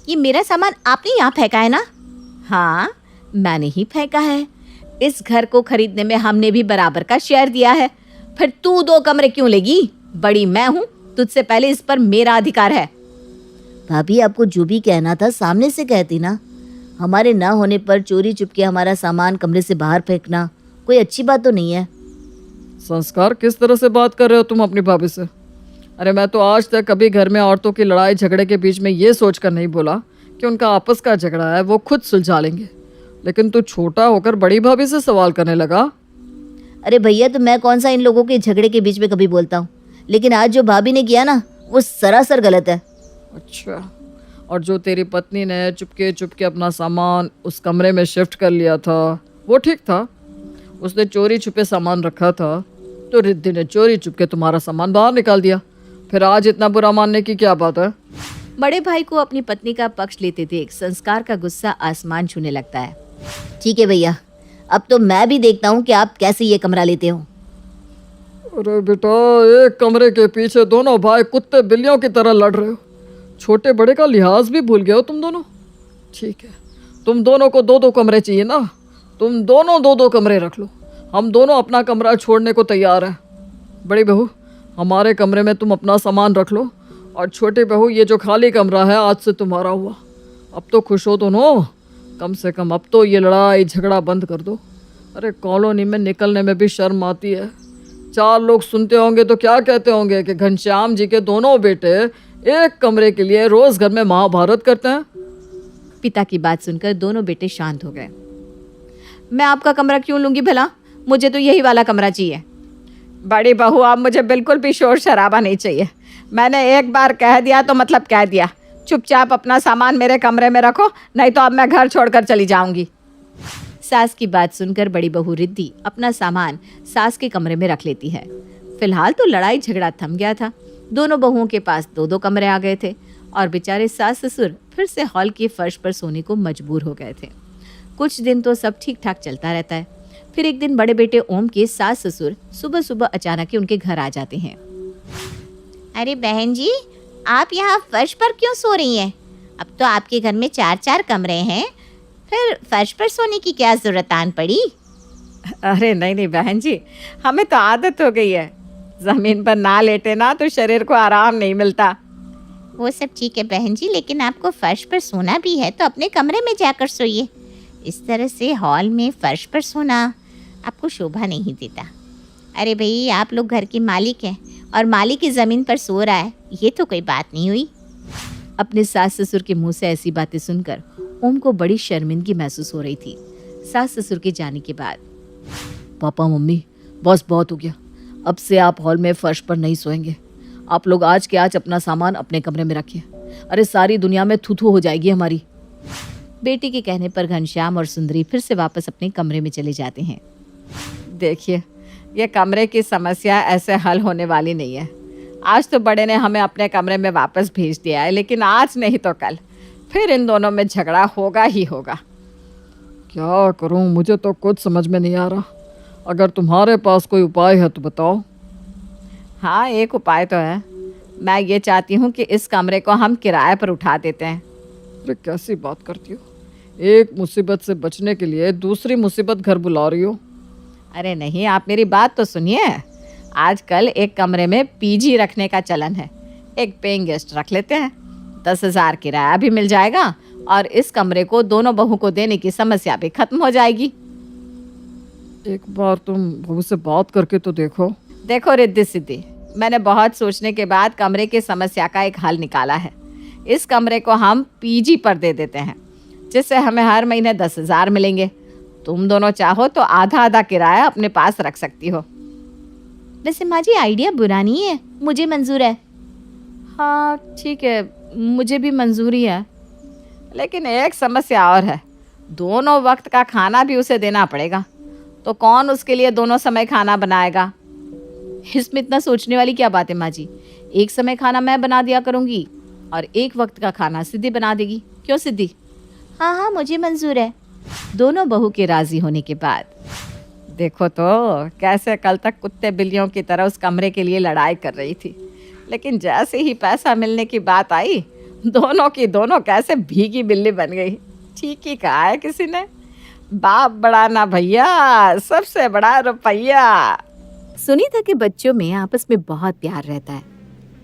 ये मेरा सामान आपने यहाँ फेंका है ना? हाँ, मैंने ही फेंका है। इस घर को खरीदने में हमने भी बराबर का शेयर दिया है। फिर तू 2 कमरे क्यों लेगी? बड़ी मैं हूँ, तुझसे पहले इस पर मेरा अधिकार है। भाभी, आपको जो भी कहना था सामने से कहती ना। हमारे ना होने पर चोरी चुपके हमारा सामान कमरे से बाहर फेंकना कोई अच्छी बात तो नहीं है। संस्कार, किस तरह से बात कर रहे हो तुम अपनी भाभी से? अरे मैं तो आज तक कभी घर में औरतों की लड़ाई झगड़े के बीच में ये सोचकर नहीं बोला कि उनका आपस का झगड़ा है वो खुद सुलझा लेंगे, लेकिन तू छोटा होकर बड़ी भाभी से सवाल करने लगा। अरे भैया, तो मैं कौन सा इन लोगों के झगड़े के बीच में कभी बोलता हूँ, लेकिन आज जो भाभी ने किया ना वो सरासर गलत है। अच्छा, और जो तेरी पत्नी ने चुपके चुपके अपना सामान उस कमरे में शिफ्ट कर लिया था वो ठीक था? उसने चोरी छुपे सामान रखा था तो रिद्धि ने चोरी चुपके तुम्हारा सामान बाहर निकाल दिया। फिर आज इतना बुरा मानने की क्या बात है? बड़े भाई को अपनी पत्नी का पक्ष लेते देख संस्कार का गुस्सा आसमान छूने लगता है। ठीक है भैया, अब तो मैं भी देखता हूँ कि आप कैसे ये कमरा लेते हो। अरे बेटा, एक कमरे के पीछे दोनों भाई कुत्ते बिल्लियों की तरह लड़ रहे हो। छोटे बड़े का लिहाज भी भूल गए हो तुम दोनों। ठीक है, तुम दोनों को 2-2 कमरे चाहिए ना, तुम दोनों 2-2 कमरे रख लो। हम दोनों अपना कमरा छोड़ने को तैयार हैं। बड़ी बहू, हमारे कमरे में तुम अपना सामान रख लो, और छोटी बहू, ये जो खाली कमरा है आज से तुम्हारा हुआ। अब तो खुश हो दोनों, कम से कम अब तो ये लड़ाई झगड़ा बंद कर दो। अरे कॉलोनी में निकलने में भी शर्म आती है। 4 लोग सुनते होंगे तो क्या कहते होंगे कि घनश्याम जी के दोनों बेटे एक कमरे के लिए रोज घर में महाभारत करते हैं। पिता की बात सुनकर दोनों बेटे शांत हो गए। मैं आपका कमरा क्यों लूंगी भला? मुझे तो यही वाला कमरा चाहिए। बड़ी बहू, अब मुझे बिल्कुल भी शोर शराबा नहीं चाहिए। मैंने एक बार कह दिया तो मतलब कह दिया। चुपचाप अपना सामान मेरे कमरे में रखो, नहीं तो अब मैं घर छोड़कर चली जाऊंगी। सास की बात सुनकर बड़ी बहू रिद्धि अपना सामान सास के कमरे में रख लेती है। फिलहाल तो लड़ाई झगड़ा थम गया था। दोनों बहुओं के पास 2-2 कमरे आ गए थे और बेचारे सास ससुर फिर से हॉल के फर्श पर सोने को मजबूर हो गए थे। कुछ दिन तो सब ठीक ठाक चलता रहता है। फिर एक दिन बड़े बेटे ओम के सास ससुर सुबह सुबह अचानक ही उनके घर आ जाते हैं। अरे बहन जी, आप यहाँ फर्श पर क्यों सो रही हैं? अब तो आपके घर में 4-4 कमरे हैं, फिर फर्श पर सोने की क्या जरूरत आन पड़ी? अरे नहीं नहीं बहन जी, हमें तो आदत हो गई है। जमीन पर ना लेटे ना तो शरीर को आराम नहीं मिलता। वो सब ठीक है बहन जी, लेकिन आपको फर्श पर सोना भी है तो अपने कमरे में जाकर सोइए। इस तरह से हॉल में फर्श पर सोना आपको शोभा नहीं देता। अरे भाई, आप लोग घर के मालिक हैं और मालिक की ज़मीन पर सो रहा है, ये तो कोई बात नहीं हुई। अपने सास ससुर के मुंह से ऐसी बातें सुनकर ओम को बड़ी शर्मिंदगी महसूस हो रही थी। सास ससुर के जाने के बाद, पापा मम्मी बस बहुत हो गया, अब से आप हॉल में फर्श पर नहीं सोएंगे। आप लोग आज के आज अपना सामान अपने कमरे में रखिए। अरे सारी दुनिया में थू हो जाएगी हमारी। बेटी के कहने पर घनश्याम और सुंदरी फिर से वापस अपने कमरे में चले जाते हैं। देखिए, ये कमरे की समस्या ऐसे हल होने वाली नहीं है। आज तो बड़े ने हमें अपने कमरे में वापस भेज दिया है, लेकिन आज नहीं तो कल फिर इन दोनों में झगड़ा होगा ही होगा। क्या करूं, मुझे तो कुछ समझ में नहीं आ रहा। अगर तुम्हारे पास कोई उपाय है तो बताओ। हाँ, एक उपाय तो है। मैं ये चाहती हूँ कि इस कमरे को हम किराए पर उठा देते हैं। अरे कैसी बात करती हो, एक मुसीबत से बचने के लिए दूसरी मुसीबत घर बुला रही हो। अरे नहीं, आप मेरी बात तो सुनिए। आजकल एक कमरे में पीजी रखने का चलन है। एक पेइंग गेस्ट रख लेते हैं, 10,000 किराया भी मिल जाएगा और इस कमरे को दोनों बहू को देने की समस्या भी खत्म हो जाएगी। एक बार तुम बहू से बात करके तो देखो। देखो रिद्धि सिद्धि, मैंने बहुत सोचने के बाद कमरे की समस्या का एक हल निकाला है। इस कमरे को हम पीजी पर दे देते हैं, जिससे हमें हर महीने 10,000 मिलेंगे। तुम दोनों चाहो तो आधा आधा किराया अपने पास रख सकती हो। वैसे माँ जी, आइडिया बुरा नहीं है, मुझे मंजूर है। हाँ ठीक है, मुझे भी मंजूरी है, लेकिन एक समस्या और है। दोनों वक्त का खाना भी उसे देना पड़ेगा, तो कौन उसके लिए दोनों समय खाना बनाएगा? इसमें इतना सोचने वाली क्या बात है माँ जी? एक समय खाना मैं बना दिया करूँगी और एक वक्त का खाना सिद्धि बना देगी। क्यों सिद्धि? हाँ हाँ, मुझे मंजूर है। दोनों बहू के राजी होने के बाद देखो तो कैसे कल तक कुत्ते बिल्लियों की तरह उस कमरे के लिए लड़ाई कर रही थी, लेकिन जैसे ही पैसा मिलने की बात आई, दोनों की दोनों कैसे भीगी बिल्ली बन गई। ठीक ही कहा है किसी ने, बाप बड़ा ना भैया, सबसे बड़ा रुपया। सुनीता के बच्चों में आपस में बहुत प्यार रहता है।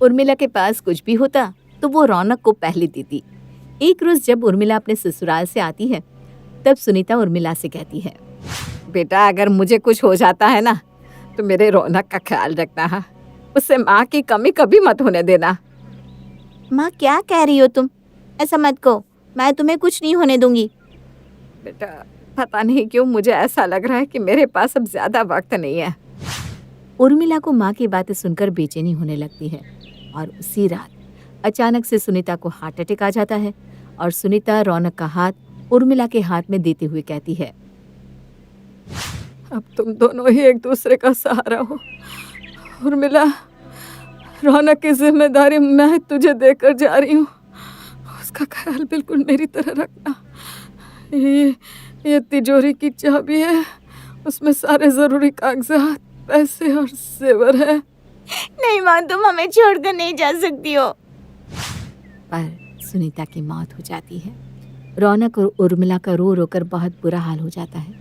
उर्मिला के पास कुछ भी होता तो वो रौनक को पहले देती। एक रोज जब उर्मिला अपने ससुराल से आती है, तब सुनीता उर्मिला से कहती है, बेटा अगर मुझे कुछ हो जाता है ना तो मेरे रौनक का ख्याल रखना है, उससे माँ की कमी कभी मत होने देना। माँ क्या कह रही हो तुम? ऐसा मत कहो, मैं तुम्हें कुछ नहीं होने दूंगी। बेटा पता नहीं क्यों मुझे ऐसा लग रहा है कि मेरे पास अब ज्यादा वक्त नहीं है। उर्मिला को माँ की बातें सुनकर बेचैनी होने लगती है और उसी रात अचानक से सुनीता को हार्ट अटैक आ जाता है और सुनीता रौनक का हाथ उर्मिला के हाथ में देते हुए कहती है, अब तुम दोनों ही एक दूसरे का सहारा हो। उर्मिला, रौनक की जिम्मेदारी मैं तुझे देकर जा रही हूँ, उसका ख्याल बिल्कुल मेरी तरह रखना। ये तिजोरी की चाबी है, उसमें सारे जरूरी कागजात, पैसे और जेवर है। नहीं माँ, तुम हमें छोड़कर नहीं जा सकती हो। पर सुनीता की मौत हो जाती है। रौनक और उर्मिला का रो रोकर बहुत बुरा हाल हो जाता है।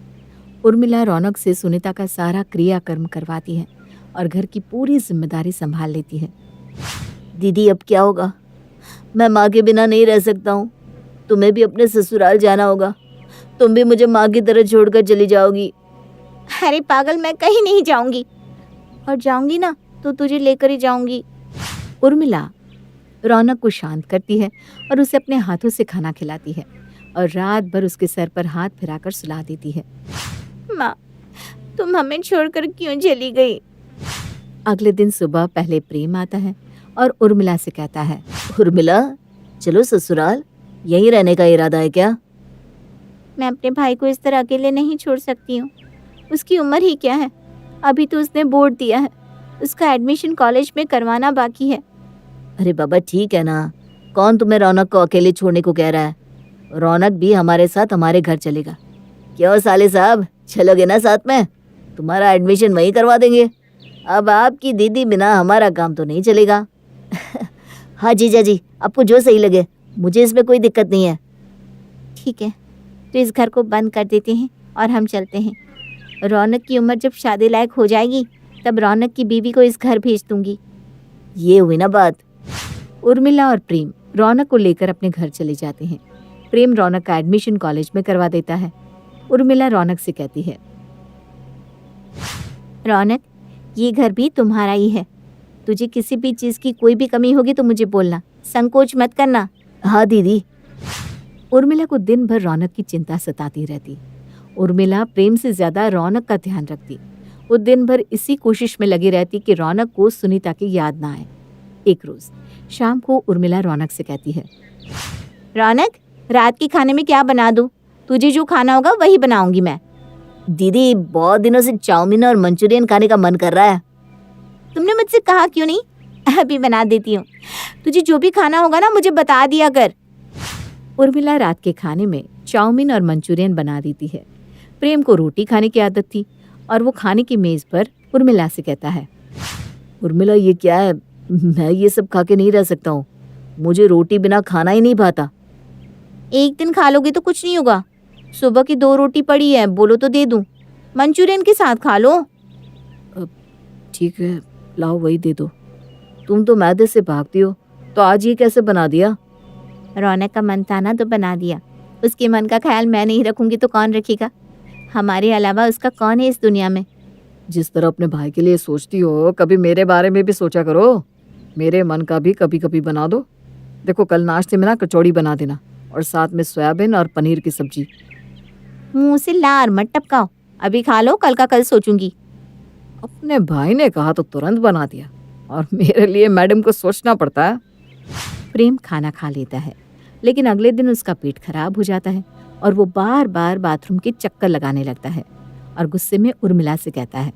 उर्मिला रौनक से सुनीता का सारा क्रियाकर्म करवाती है और घर की पूरी जिम्मेदारी संभाल लेती है। दीदी अब क्या होगा? मैं माँ के बिना नहीं रह सकता हूँ। तुम्हें भी अपने ससुराल जाना होगा, तुम भी मुझे माँ की तरह छोड़कर चली जाओगी। अरे पागल, मैं कहीं नहीं जाऊंगी, और जाऊंगी ना तो तुझे लेकर ही जाऊंगी। उर्मिला रौनक को शांत करती है और उसे अपने हाथों से खाना खिलाती है और रात भर उसके सर पर हाथ फिराकर सुला देती है। माँ, तुम हमें छोड़कर क्यों चली गई? अगले दिन सुबह पहले प्रेम आता है और उर्मिला से कहता है, उर्मिला चलो ससुराल, यहीं रहने का इरादा है क्या? मैं अपने भाई को इस तरह अकेले नहीं छोड़ सकती हूँ। उसकी उम्र ही क्या है, अभी तो उसने बोर्ड दिया है, उसका एडमिशन कॉलेज में करवाना बाकी है। अरे बाबा ठीक है ना, कौन तुम्हें रौनक को अकेले छोड़ने को कह रहा है? रौनक भी हमारे साथ हमारे घर चलेगा। क्यों साले साहब, चलोगे ना साथ में? तुम्हारा एडमिशन वहीं करवा देंगे। अब आपकी दीदी बिना हमारा काम तो नहीं चलेगा। हाँ जीजा जी, आपको जो सही लगे, मुझे इसमें कोई दिक्कत नहीं है। ठीक है, तो इस घर को बंद कर देते हैं और हम चलते हैं। रौनक की उम्र जब शादी लायक हो जाएगी तब रौनक की बीवी को इस घर भेज दूंगी। ये हुई ना बात। उर्मिला और प्रेम रौनक को लेकर अपने घर चले जाते हैं। प्रेम रौनक का एडमिशन कॉलेज में करवा देता है। उर्मिला रौनक से कहती है, रौनक, ये घर भी तुम्हारा ही है। तुझे किसी भी चीज की कोई भी कमी होगी तो मुझे बोलना, संकोच मत करना। हाँ दीदी। उर्मिला को दिन भर रौनक की चिंता सताती रहती। उर्मिला प्रेम से ज्यादा रौनक का ध्यान रखती। वो दिन भर इसी कोशिश में लगी रहती कि रौनक को सुनीता की याद ना आए। एक रोज शाम को उर्मिला रौनक से कहती है, रौनक, रात के खाने में क्या बना दूं? तुझे जो खाना होगा वही बनाऊंगी मैं। दीदी बहुत दिनों से चाउमीन और मंचूरियन खाने का मन कर रहा है। तुमने मुझसे कहा क्यों नहीं? अभी बना देती हूँ। तुझे जो भी खाना होगा ना मुझे बता दिया कर। उर्मिला रात के खाने में चाउमीन और मंचूरियन बना देती है। प्रेम को रोटी खाने की आदत थी और वो खाने की मेज पर उर्मिला से कहता है, उर्मिला ये क्या है? मैं ये सब खा के नहीं रह सकता हूँ। मुझे रोटी बिना खाना ही नहीं भाता। एक दिन खा लोगे तो कुछ नहीं होगा। सुबह की 2 रोटी पड़ी है, बोलो तो दे दूं। मंचूरियन के साथ खा लो। ठीक है, लाओ वही दे दो। तुम तो मैदे से भागती हो, तो आज ये कैसे बना दिया? रौनक का मन था ना तो बना दिया। उसके मन का ख्याल मैं नहीं रखूंगी तो कौन रखेगा? हमारे अलावा उसका कौन है इस दुनिया में? जिस तरह अपने भाई के लिए सोचती हो, कभी मेरे बारे में भी सोचा करो। मेरे मन का भी कभी कभी बना दो। देखो, कल नाश्ते में ना कचौड़ी बना देना और साथ में सोयाबीन और पनीर की सब्जी। मुंह से लार मत टपकाओ। अभी खा लो, कल का कल सोचूंगी। अपने भाई ने कहा तो तुरंत बना दिया और मेरे लिए मैडम को सोचना पड़ता है। प्रेम खाना खा लेता है, लेकिन अगले दिन उसका पेट खराब हो जाता है और वो बार बार बाथरूम के चक्कर लगाने लगता है और गुस्से में उर्मिला से कहता है,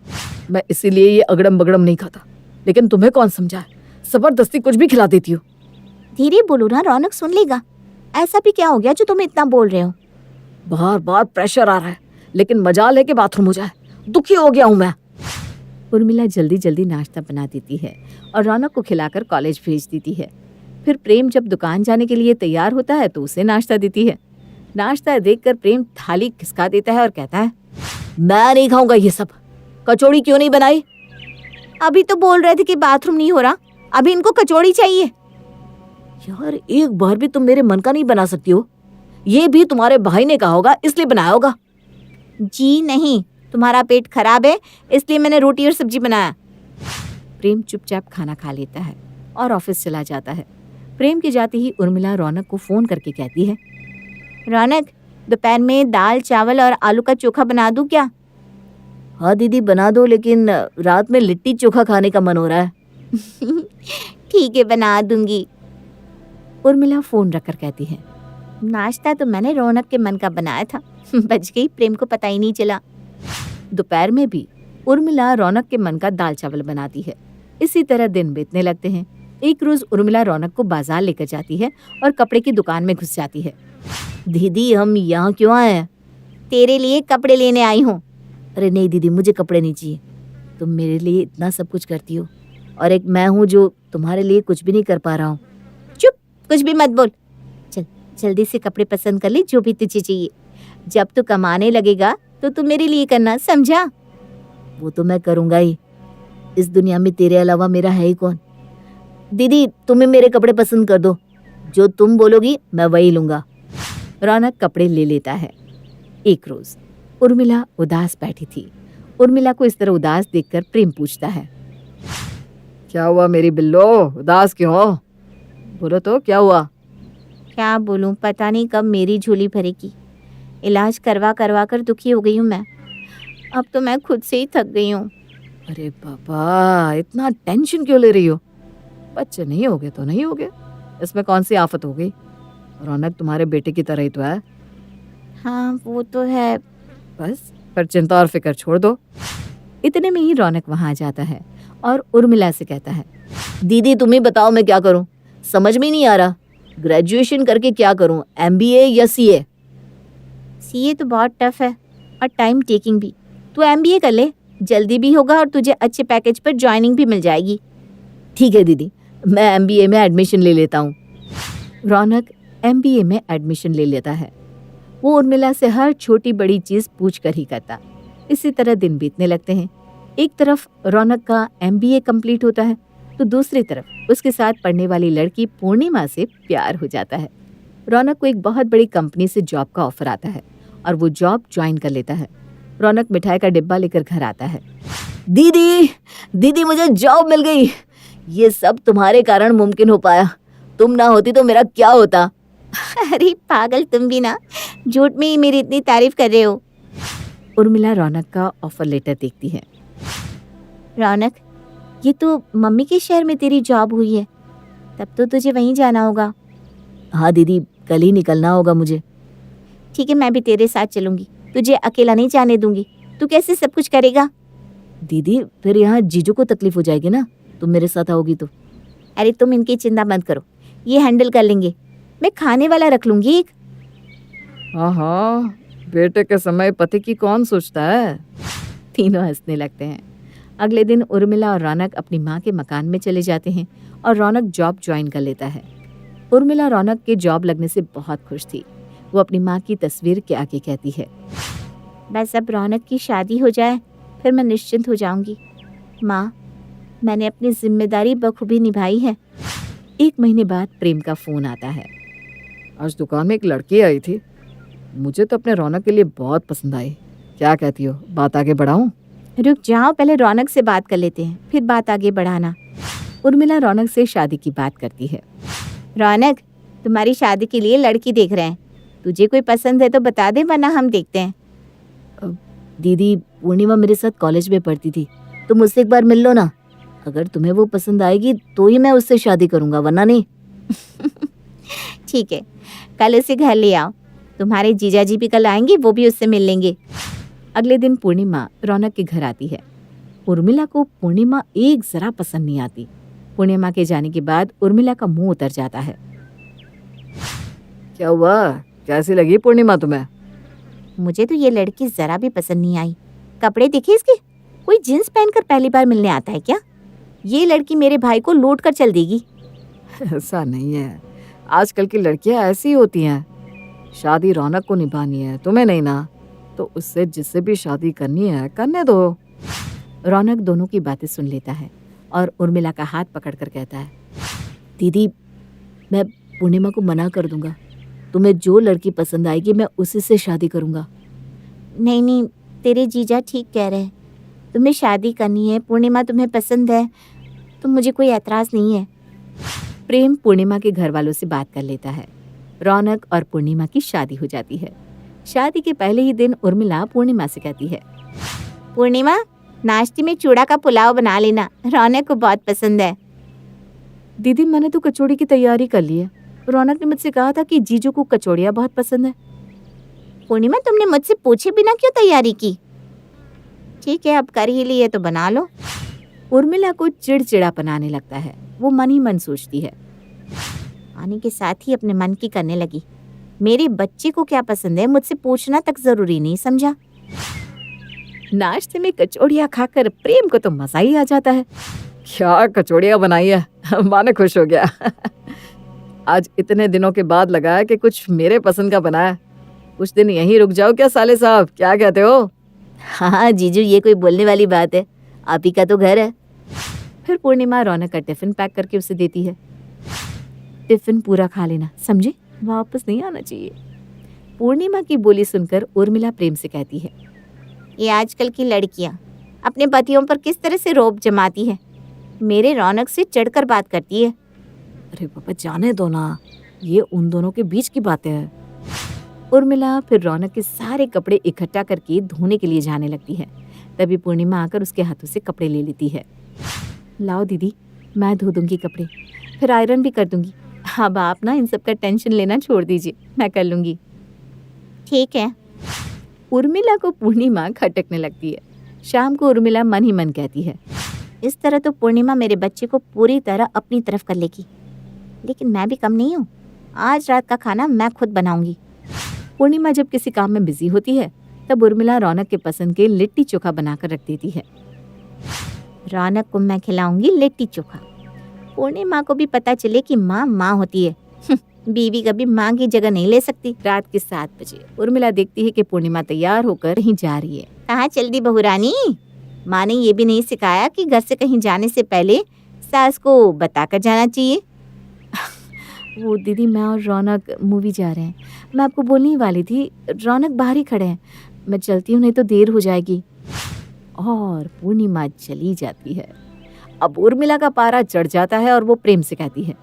मैं इसीलिए ये अगड़म बगड़म नहीं खाता, लेकिन तुम्हें कौन समझाए? जबरदस्ती कुछ भी खिला देती हो। धीरे बोलो ना, रौनक सुन लेगा। ऐसा भी क्या हो गया जो तुम इतना बोल रहे हो? बार बार प्रेशर आ रहा है, लेकिन मजाल है कि बाथरूम हो जाए। दुखी हो गया हूं मैं। उर्मिला जल्दी जल्दी नाश्ता बना देती है और रौनक को खिलाकर कॉलेज भेज देती है। फिर प्रेम जब दुकान जाने के लिए तैयार होता है तो उसे नाश्ता देती है। नाश्ता देखकर प्रेम थाली खिसका देता है और कहता है, मैं नहीं खाऊंगा ये सब। कचौड़ी क्यों नहीं बनाई? अभी तो बोल रहे थे कि बाथरूम नहीं हो रहा, अभी इनको कचौड़ी चाहिए। यार, एक बार भी तुम मेरे मन का नहीं बना सकती हो? ये भी तुम्हारे भाई ने कहा होगा, इसलिए बनाया होगा। जी नहीं, तुम्हारा पेट खराब है इसलिए मैंने रोटी और सब्जी बनाया। प्रेम चुपचाप खाना खा लेता है और ऑफिस चला जाता है। प्रेम के जाते ही उर्मिला रौनक को फोन करके कहती है, रौनक, दोपहर में दाल चावल और आलू का चोखा बना दूं क्या? हाँ दीदी बना दो, लेकिन रात में लिट्टी चोखा खाने का मन हो रहा है। ठीक है, बना दूंगी। उर्मिला फोन रखकर कहती है, नाश्ता तो मैंने रौनक के मन का बनाया था, बच गई, प्रेम को पता ही नहीं चला। दोपहर में भी उर्मिला रौनक के मन का दाल चावल बनाती है। इसी तरह दिन बीतने लगते हैं। एक रोज उर्मिला रौनक को बाजार लेकर जाती है और कपड़े की दुकान में घुस जाती है। दीदी, हम यहाँ क्यों आए हैं? तेरे लिए कपड़े लेने आई हूँ। अरे नहीं दीदी, मुझे कपड़े नहीं चाहिए। तुम मेरे लिए इतना सब कुछ करती हो और एक मैं हूँ जो तुम्हारे लिए कुछ भी नहीं कर पा रहा हूँ। चुप, कुछ भी मत बोल। चल जल्दी से कपड़े पसंद कर ले जो भी तुझे चाहिए। जब तू कमाने लगेगा तो तू मेरे लिए करना, समझा? वो तो मैं करूंगा ही। इस दुनिया में तेरे अलावा मेरा है ही कौन? दीदी, तुम्हें मेरे कपड़े पसंद कर दो। जो तुम बोलोगी मैं वही लूंगा। रौनक कपड़े ले लेता है। एक रोज उर्मिला उदास बैठी थी। उर्मिला को इस तरह उदास देखकर प्रेम पूछता है, क्या हुआ मेरी बिल्लो, उदास क्यों हो? बोलो तो, क्या हुआ? क्या बोलूं, पता नहीं कब मेरी झोली भरेगी। इलाज करवा करवा कर दुखी हो गई हूँ मैं। अब तो मैं खुद से ही थक गई हूँ। अरे बाबा, इतना टेंशन क्यों ले रही हो? बच्चे नहीं होगे तो नहीं होगे, इसमें कौन सी आफत हो गई? रौनक तुम्हारे बेटे की तरह ही तो है। हाँ वो तो है। बस फिर चिंता और फिक्र छोड़ दो। इतने में ही रौनक वहां आ जाता है और उर्मिला से कहता है, दीदी तुम ही बताओ मैं क्या करूं? समझ में नहीं आ रहा। ग्रेजुएशन करके क्या करूं, MBA या CA? CA तो बहुत टफ है और टाइम टेकिंग भी। तू MBA कर ले, जल्दी भी होगा और तुझे अच्छे पैकेज पर ज्वाइनिंग भी मिल जाएगी। ठीक है दीदी, मैं MBA में एडमिशन ले लेता हूँ। रौनक MBA में एडमिशन ले लेता है। वो उर्मिला से हर छोटी बड़ी चीज पूछ कर ही करता। इसी तरह दिन बीतने लगते हैं। एक तरफ रौनक का MBA कंप्लीट होता है तो दूसरी तरफ उसके साथ पढ़ने वाली लड़की पूर्णिमा से प्यार हो जाता है। रौनक को एक बहुत बड़ी कंपनी से जॉब का ऑफर आता है और वो जॉब ज्वाइन कर लेता है। रौनक मिठाई का डिब्बा लेकर घर आता है। दीदी दीदी मुझे जॉब मिल गई। ये सब तुम्हारे कारण मुमकिन हो पाया। तुम ना होती तो मेरा क्या होता। अरे पागल, तुम भी ना झूठ में ही मेरी इतनी तारीफ कर रहे हो। उर्मिला रौनक का ऑफर लेटर देखती है। रौनक, ये तो मम्मी के शहर में तेरी जॉब हुई है, तब तो तुझे वहीं जाना होगा। हाँ दीदी, कल ही निकलना होगा मुझे। ठीक है, मैं भी तेरे साथ चलूंगी, तुझे अकेला नहीं जाने दूंगी। तू कैसे सब कुछ करेगा? दीदी फिर यहाँ जीजू को तकलीफ हो जाएगी ना, तुम मेरे साथ आओगी तो। अरे तुम इनकी चिंता मत करो, ये हैंडल कर लेंगे। मैं खाने वाला रख लूंगी एक। हाँ, बेटे के समय पति की कौन सोचता है। तीनों हंसने लगते हैं। अगले दिन उर्मिला और रौनक अपनी माँ के मकान में चले जाते हैं और रौनक जॉब ज्वाइन कर लेता है। उर्मिला रौनक के जॉब लगने से बहुत खुश थी। वो अपनी माँ की तस्वीर के आगे कहती है, बस अब रौनक की शादी हो जाए फिर मैं निश्चिंत हो जाऊंगी। माँ, मैंने अपनी जिम्मेदारी बखूबी निभाई है। 1 महीने बाद प्रेम का फोन आता है। आज दुकान में एक लड़की आई थी, मुझे तो अपने रौनक के लिए बहुत पसंद आई। क्या कहती हो, बात आगे बढ़ाऊं? रुक जाओ, पहले रौनक से बात कर लेते हैं, फिर बात आगे बढ़ाना। उर्मिला रौनक से शादी की बात करती है। रौनक, तुम्हारी शादी के लिए लड़की देख रहे हैं, तुझे कोई पसंद है तो बता दे, वरना हम देखते हैं। दीदी पूर्णिमा मेरे साथ कॉलेज में पढ़ती थी, तुम मुझसे एक बार मिल लो ना। अगर तुम्हें वो पसंद आएगी तो ही मैं उससे शादी करूंगा, वरना नहीं। ठीक है, कल उसे घर ले आओ। तुम्हारे जीजाजी भी कल आएंगे, वो भी उससे मिल लेंगे। अगले दिन पूर्णिमा रौनक के घर आती है। उर्मिला को पूर्णिमा एक जरा पसंद नहीं आती। पूर्णिमा के जाने के बाद उर्मिला का मुंह उतर जाता है। क्या हुआ, कैसी लगी पूर्णिमा तुम्हें? मुझे तो ये लड़की जरा भी पसंद नहीं आई। कपड़े देखे इसके? कोई जींस पहनकर पहली बार मिलने आता है क्या? ये लड़की मेरे भाई को लूट कर चल देगी। ऐसा नहीं है, आजकल की लड़कियां ऐसी होती हैं। शादी रौनक को निभानी है, तुम्हें नहीं ना, तो उससे जिससे भी शादी करनी है करने दो। रौनक दोनों की बातें सुन लेता है और उर्मिला का हाथ पकड़कर कहता है, दीदी मैं पूर्णिमा को मना कर दूंगा। तुम्हें जो लड़की पसंद आएगी मैं उसी से शादी करूंगा। नहीं नहीं, तेरे जीजा ठीक कह रहे हैं। तुम्हें शादी करनी है, पूर्णिमा तुम्हें पसंद है तो मुझे कोई ऐतराज नहीं है। प्रेम पूर्णिमा के घर वालों से बात कर लेता है। रौनक और पूर्णिमा की शादी हो जाती है। शादी के पहले ही दिन उर्मिला पूर्णिमा से कहती है, पूर्णिमा, नाश्ते में चूड़ा का पुलाव बना लेना, रौनक को बहुत पसंद है। दीदी मैंने तो कचौड़ी की तैयारी कर ली है। रौनक ने मुझसे कहा था कि जीजू को कचौड़ियाँ बहुत पसंद है। पूर्णिमा, तुमने मुझसे पूछे बिना क्यों तैयारी की? ठीक है, अब कर ही लिए तो बना लो। उर्मिला को चिड़चिड़ापन आने लगता है। वो मन ही मन सोचती है। आने के साथ ही अपने मन की करने लगी। मेरे बच्चे को क्या पसंद है मुझसे पूछना तक जरूरी नहीं समझा। नाश्ते में कचौड़ियाँ खाकर प्रेम को तो मजा ही आ जाता है। क्या कचौड़ियाँ बनाई है, माने खुश हो गया। आज इतने दिनों के बाद लगा है कि कुछ मेरे पसंद का बनाया। कुछ दिन यहीं रुक जाओ क्या साले साहब, क्या कहते हो? हाँ जीजू, ये कोई बोलने वाली बात है, आप ही का तो घर है। फिर पूर्णिमा रौनक का टिफिन पैक करके उसे देती है। टिफिन पूरा खा लेना, समझे, वापस नहीं आना चाहिए। पूर्णिमा की बोली सुनकर उर्मिला प्रेम से कहती है, ये आजकल की लड़कियां अपने पतियों पर किस तरह से रौब जमाती है। मेरे रौनक से चढ़कर बात करती है। अरे पापा जाने दो ना, ये उन दोनों के बीच की बातें हैं। उर्मिला फिर रौनक के सारे कपड़े इकट्ठा करके धोने के लिए जाने लगती है। तभी पूर्णिमा आकर उसके हाथों से कपड़े ले लेती है। लाओ दीदी, मैं धो दूंगी कपड़े, फिर आयरन भी कर दूंगी। अब आप ना इन सब का टेंशन लेना छोड़ दीजिए, मैं कर लूंगी। ठीक है। उर्मिला को पूर्णिमा खटकने लगती है। शाम को उर्मिला मन ही मन कहती है, इस तरह तो पूर्णिमा मेरे बच्चे को पूरी तरह अपनी तरफ कर लेगी, लेकिन मैं भी कम नहीं हूँ। आज रात का खाना मैं खुद बनाऊंगी। पूर्णिमा जब किसी काम में बिजी होती है तब उर्मिला रौनक के पसंद के लिट्टी चोखा बनाकर रख देती है। रौनक को मैं खिलाऊंगी लिट्टी चोखा। पूर्णिमा को भी पता चले कि माँ माँ होती है। बीवी कभी माँ की जगह नहीं ले सकती। रात के 7 बजे उर्मिला देखती है कि पूर्णिमा तैयार होकर कहीं जा रही है। कहाँ चल दी बहू रानी? माँ ने ये भी नहीं सिखाया कि घर से कहीं जाने से पहले सास को बताकर जाना चाहिए? वो दीदी, मैं और रौनक मूवी जा रहे हैं। मैं आपको बोलने ही वाली थी, रौनक बाहर ही खड़े हैं। मैं चलती हूँ, नहीं तो देर हो जाएगी। और पूर्णिमा चली जाती है। अब उर्मिला का पारा चढ़ जाता है और वो प्रेम से कहती है,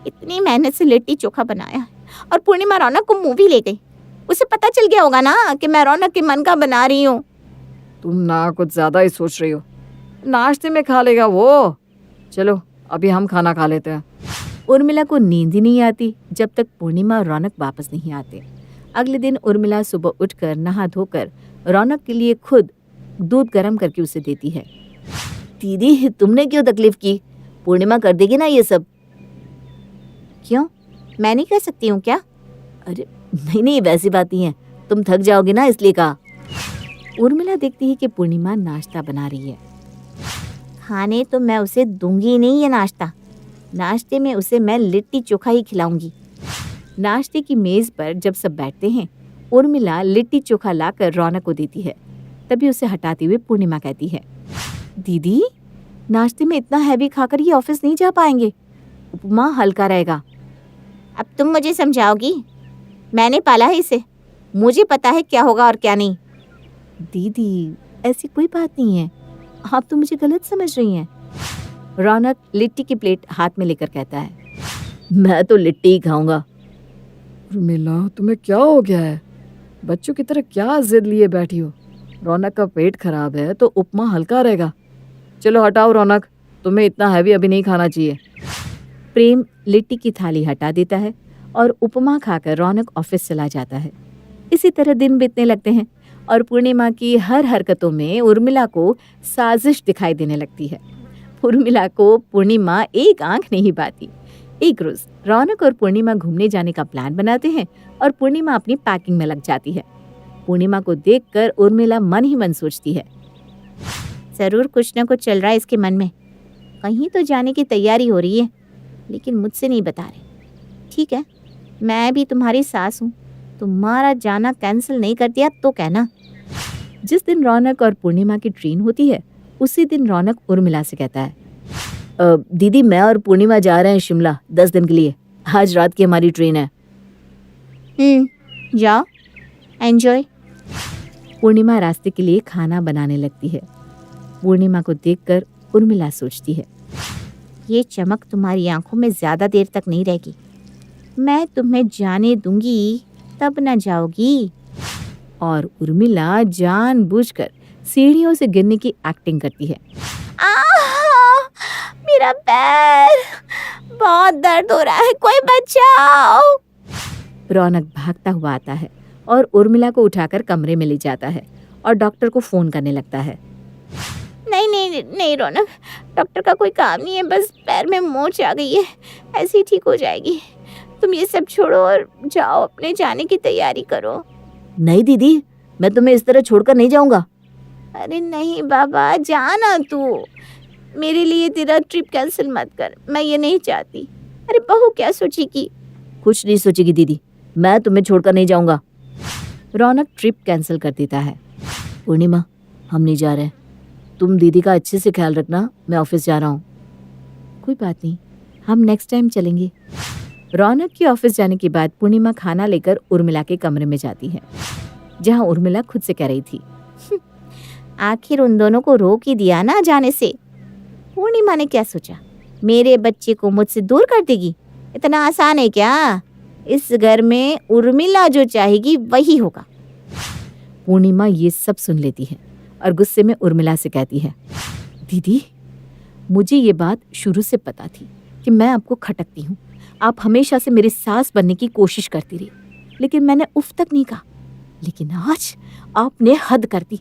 इतनी मेहनत से लिट्टी चोखा बनाया और पूर्णिमा रौनक को मूवी ले गई। उसे पता चल गया होगा ना कि मैं रौनक के मन का बना रही हूँ। तुम ना कुछ ज्यादा ही सोच रही हो। नाश्ते में खा लेगा वो। चलो अभी हम खाना खा लेते हैं। उर्मिला को नींद ही नहीं आती जब तक पूर्णिमा और रौनक वापस नहीं आते। अगले दिन उर्मिला सुबह उठकर नहा धोकर रौनक के लिए खुद दूध गर्म करके उसे देती है। दीदी, तुमने क्यों तकलीफ की? पूर्णिमा कर देगी ना ये सब। क्यों, मैं नहीं कर सकती हूँ क्या? अरे नहीं, वैसी बात नहीं है। तुम थक जाओगी ना, इसलिए कहा। उर्मिला देखती है कि पूर्णिमा नाश्ता बना रही है। खाने तो मैं उसे दूंगी नहीं ये नाश्ता। नाश्ते में उसे मैं लिट्टी चोखा ही खिलाऊंगी। नाश्ते की मेज पर जब सब बैठते हैं, उर्मिला लिट्टी चोखा लाकर रौनक को देती है। तभी उसे हटाते हुए पूर्णिमा कहती है, दीदी, नाश्ते में इतना हैवी खाकर ये ऑफिस नहीं जा पाएंगे। उपमा हल्का रहेगा। अब तुम मुझे समझाओगी? मैंने पाला है इसे, मुझे पता है क्या होगा और क्या नहीं। दीदी, ऐसी कोई बात नहीं है, आप तो मुझे गलत समझ रही हैं। रौनक लिट्टी की प्लेट हाथ में लेकर कहता है, मैं तो लिट्टी ही खाऊंगा। उर्मिला, तुम्हें क्या हो गया है? बच्चों की तरह क्या जिद लिए बैठी हो? रौनक का पेट खराब है तो उपमा हल्का रहेगा। चलो हटाओ रौनक, तुम्हें इतना हैवी अभी नहीं खाना चाहिए। प्रेम लिट्टी की थाली हटा देता है और उपमा खाकर रौनक ऑफिस चला जाता है। इसी तरह दिन बीतने लगते हैं और पूर्णिमा की हर हरकतों में उर्मिला को साजिश दिखाई देने लगती है। उर्मिला को पूर्णिमा एक आंख नहीं पाती। एक रोज रौनक और पूर्णिमा घूमने जाने का प्लान बनाते हैं और पूर्णिमा अपनी पैकिंग में लग जाती है। पूर्णिमा को देखकर उर्मिला मन ही मन सोचती है, जरूर कुछ न कुछ चल रहा है इसके मन में। कहीं तो जाने की तैयारी हो रही है, लेकिन मुझसे नहीं बता रहे। ठीक है, मैं भी तुम्हारी सास हूँ, तुम्हारा जाना कैंसिल नहीं कर दिया तो कहना। जिस दिन रौनक और पूर्णिमा की ट्रेन होती है, उसी दिन रौनक उर्मिला से कहता है, दीदी, मैं और पूर्णिमा जा रहे हैं शिमला 10 दिन के लिए। आज रात की हमारी ट्रेन है। जाओ, एंजॉय। पूर्णिमा रास्ते के लिए खाना बनाने लगती है। पूर्णिमा को देखकर उर्मिला सोचती है, ये चमक तुम्हारी आंखों में ज्यादा देर तक नहीं रहेगी। मैं तुम्हें जाने दूंगी तब न जाओगी। और उर्मिला जानबूझकर सीढ़ियों से गिरने की एक्टिंग करती है। मेरा पैर, बहुत दर्द हो रहा है, कोई बचाओ। रौनक भागता हुआ आता है और उर्मिला को उठाकर कमरे में ले जाता है और डॉक्टर को फोन करने लगता है। नहीं नहीं नहीं रौनक, डॉक्टर का कोई काम नहीं है, बस पैर में मोच आ गई है, ऐसे ही ठीक हो जाएगी। तुम ये सब छोड़ो और जाओ, अपने जाने की तैयारी करो। नहीं दीदी, मैं तुम्हें इस तरह छोड़कर नहीं जाऊंगा। अरे नहीं बाबा, जाना तू। मेरे लिए तेरा ट्रिप कैंसिल मत कर, मैं ये नहीं चाहती। अरे बहू क्या सोचेगी? कुछ नहीं सोचेगी दीदी, मैं तुम्हें छोड़कर नहीं जाऊंगा। रौनक ट्रिप कैंसिल कर देता है। पूर्णिमा, हम नहीं जा रहे। तुम दीदी का अच्छे से ख्याल रखना, मैं ऑफिस जा रहा हूँ। कोई बात नहीं, हम नेक्स्ट टाइम चलेंगे। रौनक के ऑफिस जाने के बाद पूर्णिमा खाना लेकर उर्मिला के कमरे में जाती है, जहाँ उर्मिला खुद से कह रही थी, आखिर उन दोनों को रोक ही दिया ना जाने से। पूर्णिमा ने क्या सोचा, मेरे बच्चे को मुझसे दूर कर देगी? इतना आसान है क्या? इस घर में उर्मिला जो चाहेगी वही होगा। पूर्णिमा ये सब सुन लेती है और गुस्से में उर्मिला से कहती है, दीदी, मुझे ये बात शुरू से पता थी कि मैं आपको खटकती हूँ। आप हमेशा से मेरी सास बनने की कोशिश करती रही, लेकिन मैंने उफ तक नहीं कहा। लेकिन आज आपने हद कर दी।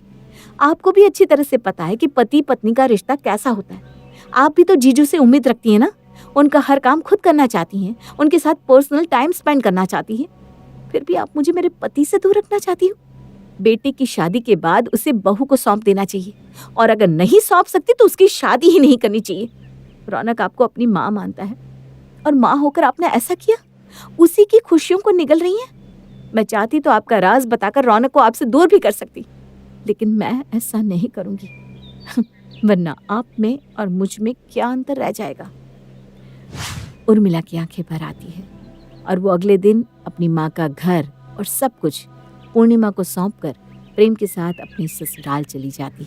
आपको भी अच्छी तरह से पता है कि पति पत्नी का रिश्ता कैसा होता है। आप भी तो जीजू से उम्मीद रखती हैं ना, उनका हर काम खुद करना चाहती हैं, उनके साथ पर्सनल टाइम स्पेंड करना चाहती हैं। फिर भी आप मुझे मेरे पति से दूर रखना चाहती हो। बेटे की शादी के बाद उसे बहू को सौंप देना चाहिए, और अगर नहीं सौंप सकती तो उसकी शादी ही नहीं करनी चाहिए। रौनक आपको अपनी माँ मानता है, और माँ होकर आपने ऐसा किया, उसी की खुशियों को निगल रही हैं। मैं चाहती तो आपका राज बताकर रौनक को आपसे दूर भी कर सकती, लेकिन मैं ऐसा नहीं करूंगी वरना आप में और मुझ में क्या अंतर रह जाएगा। उर्मिला की आंखें भर आती है और वो अगले दिन अपनी माँ का घर और सब कुछ पूर्णिमा को सौंपकर प्रेम के साथ अपने ससुराल चली जाती है।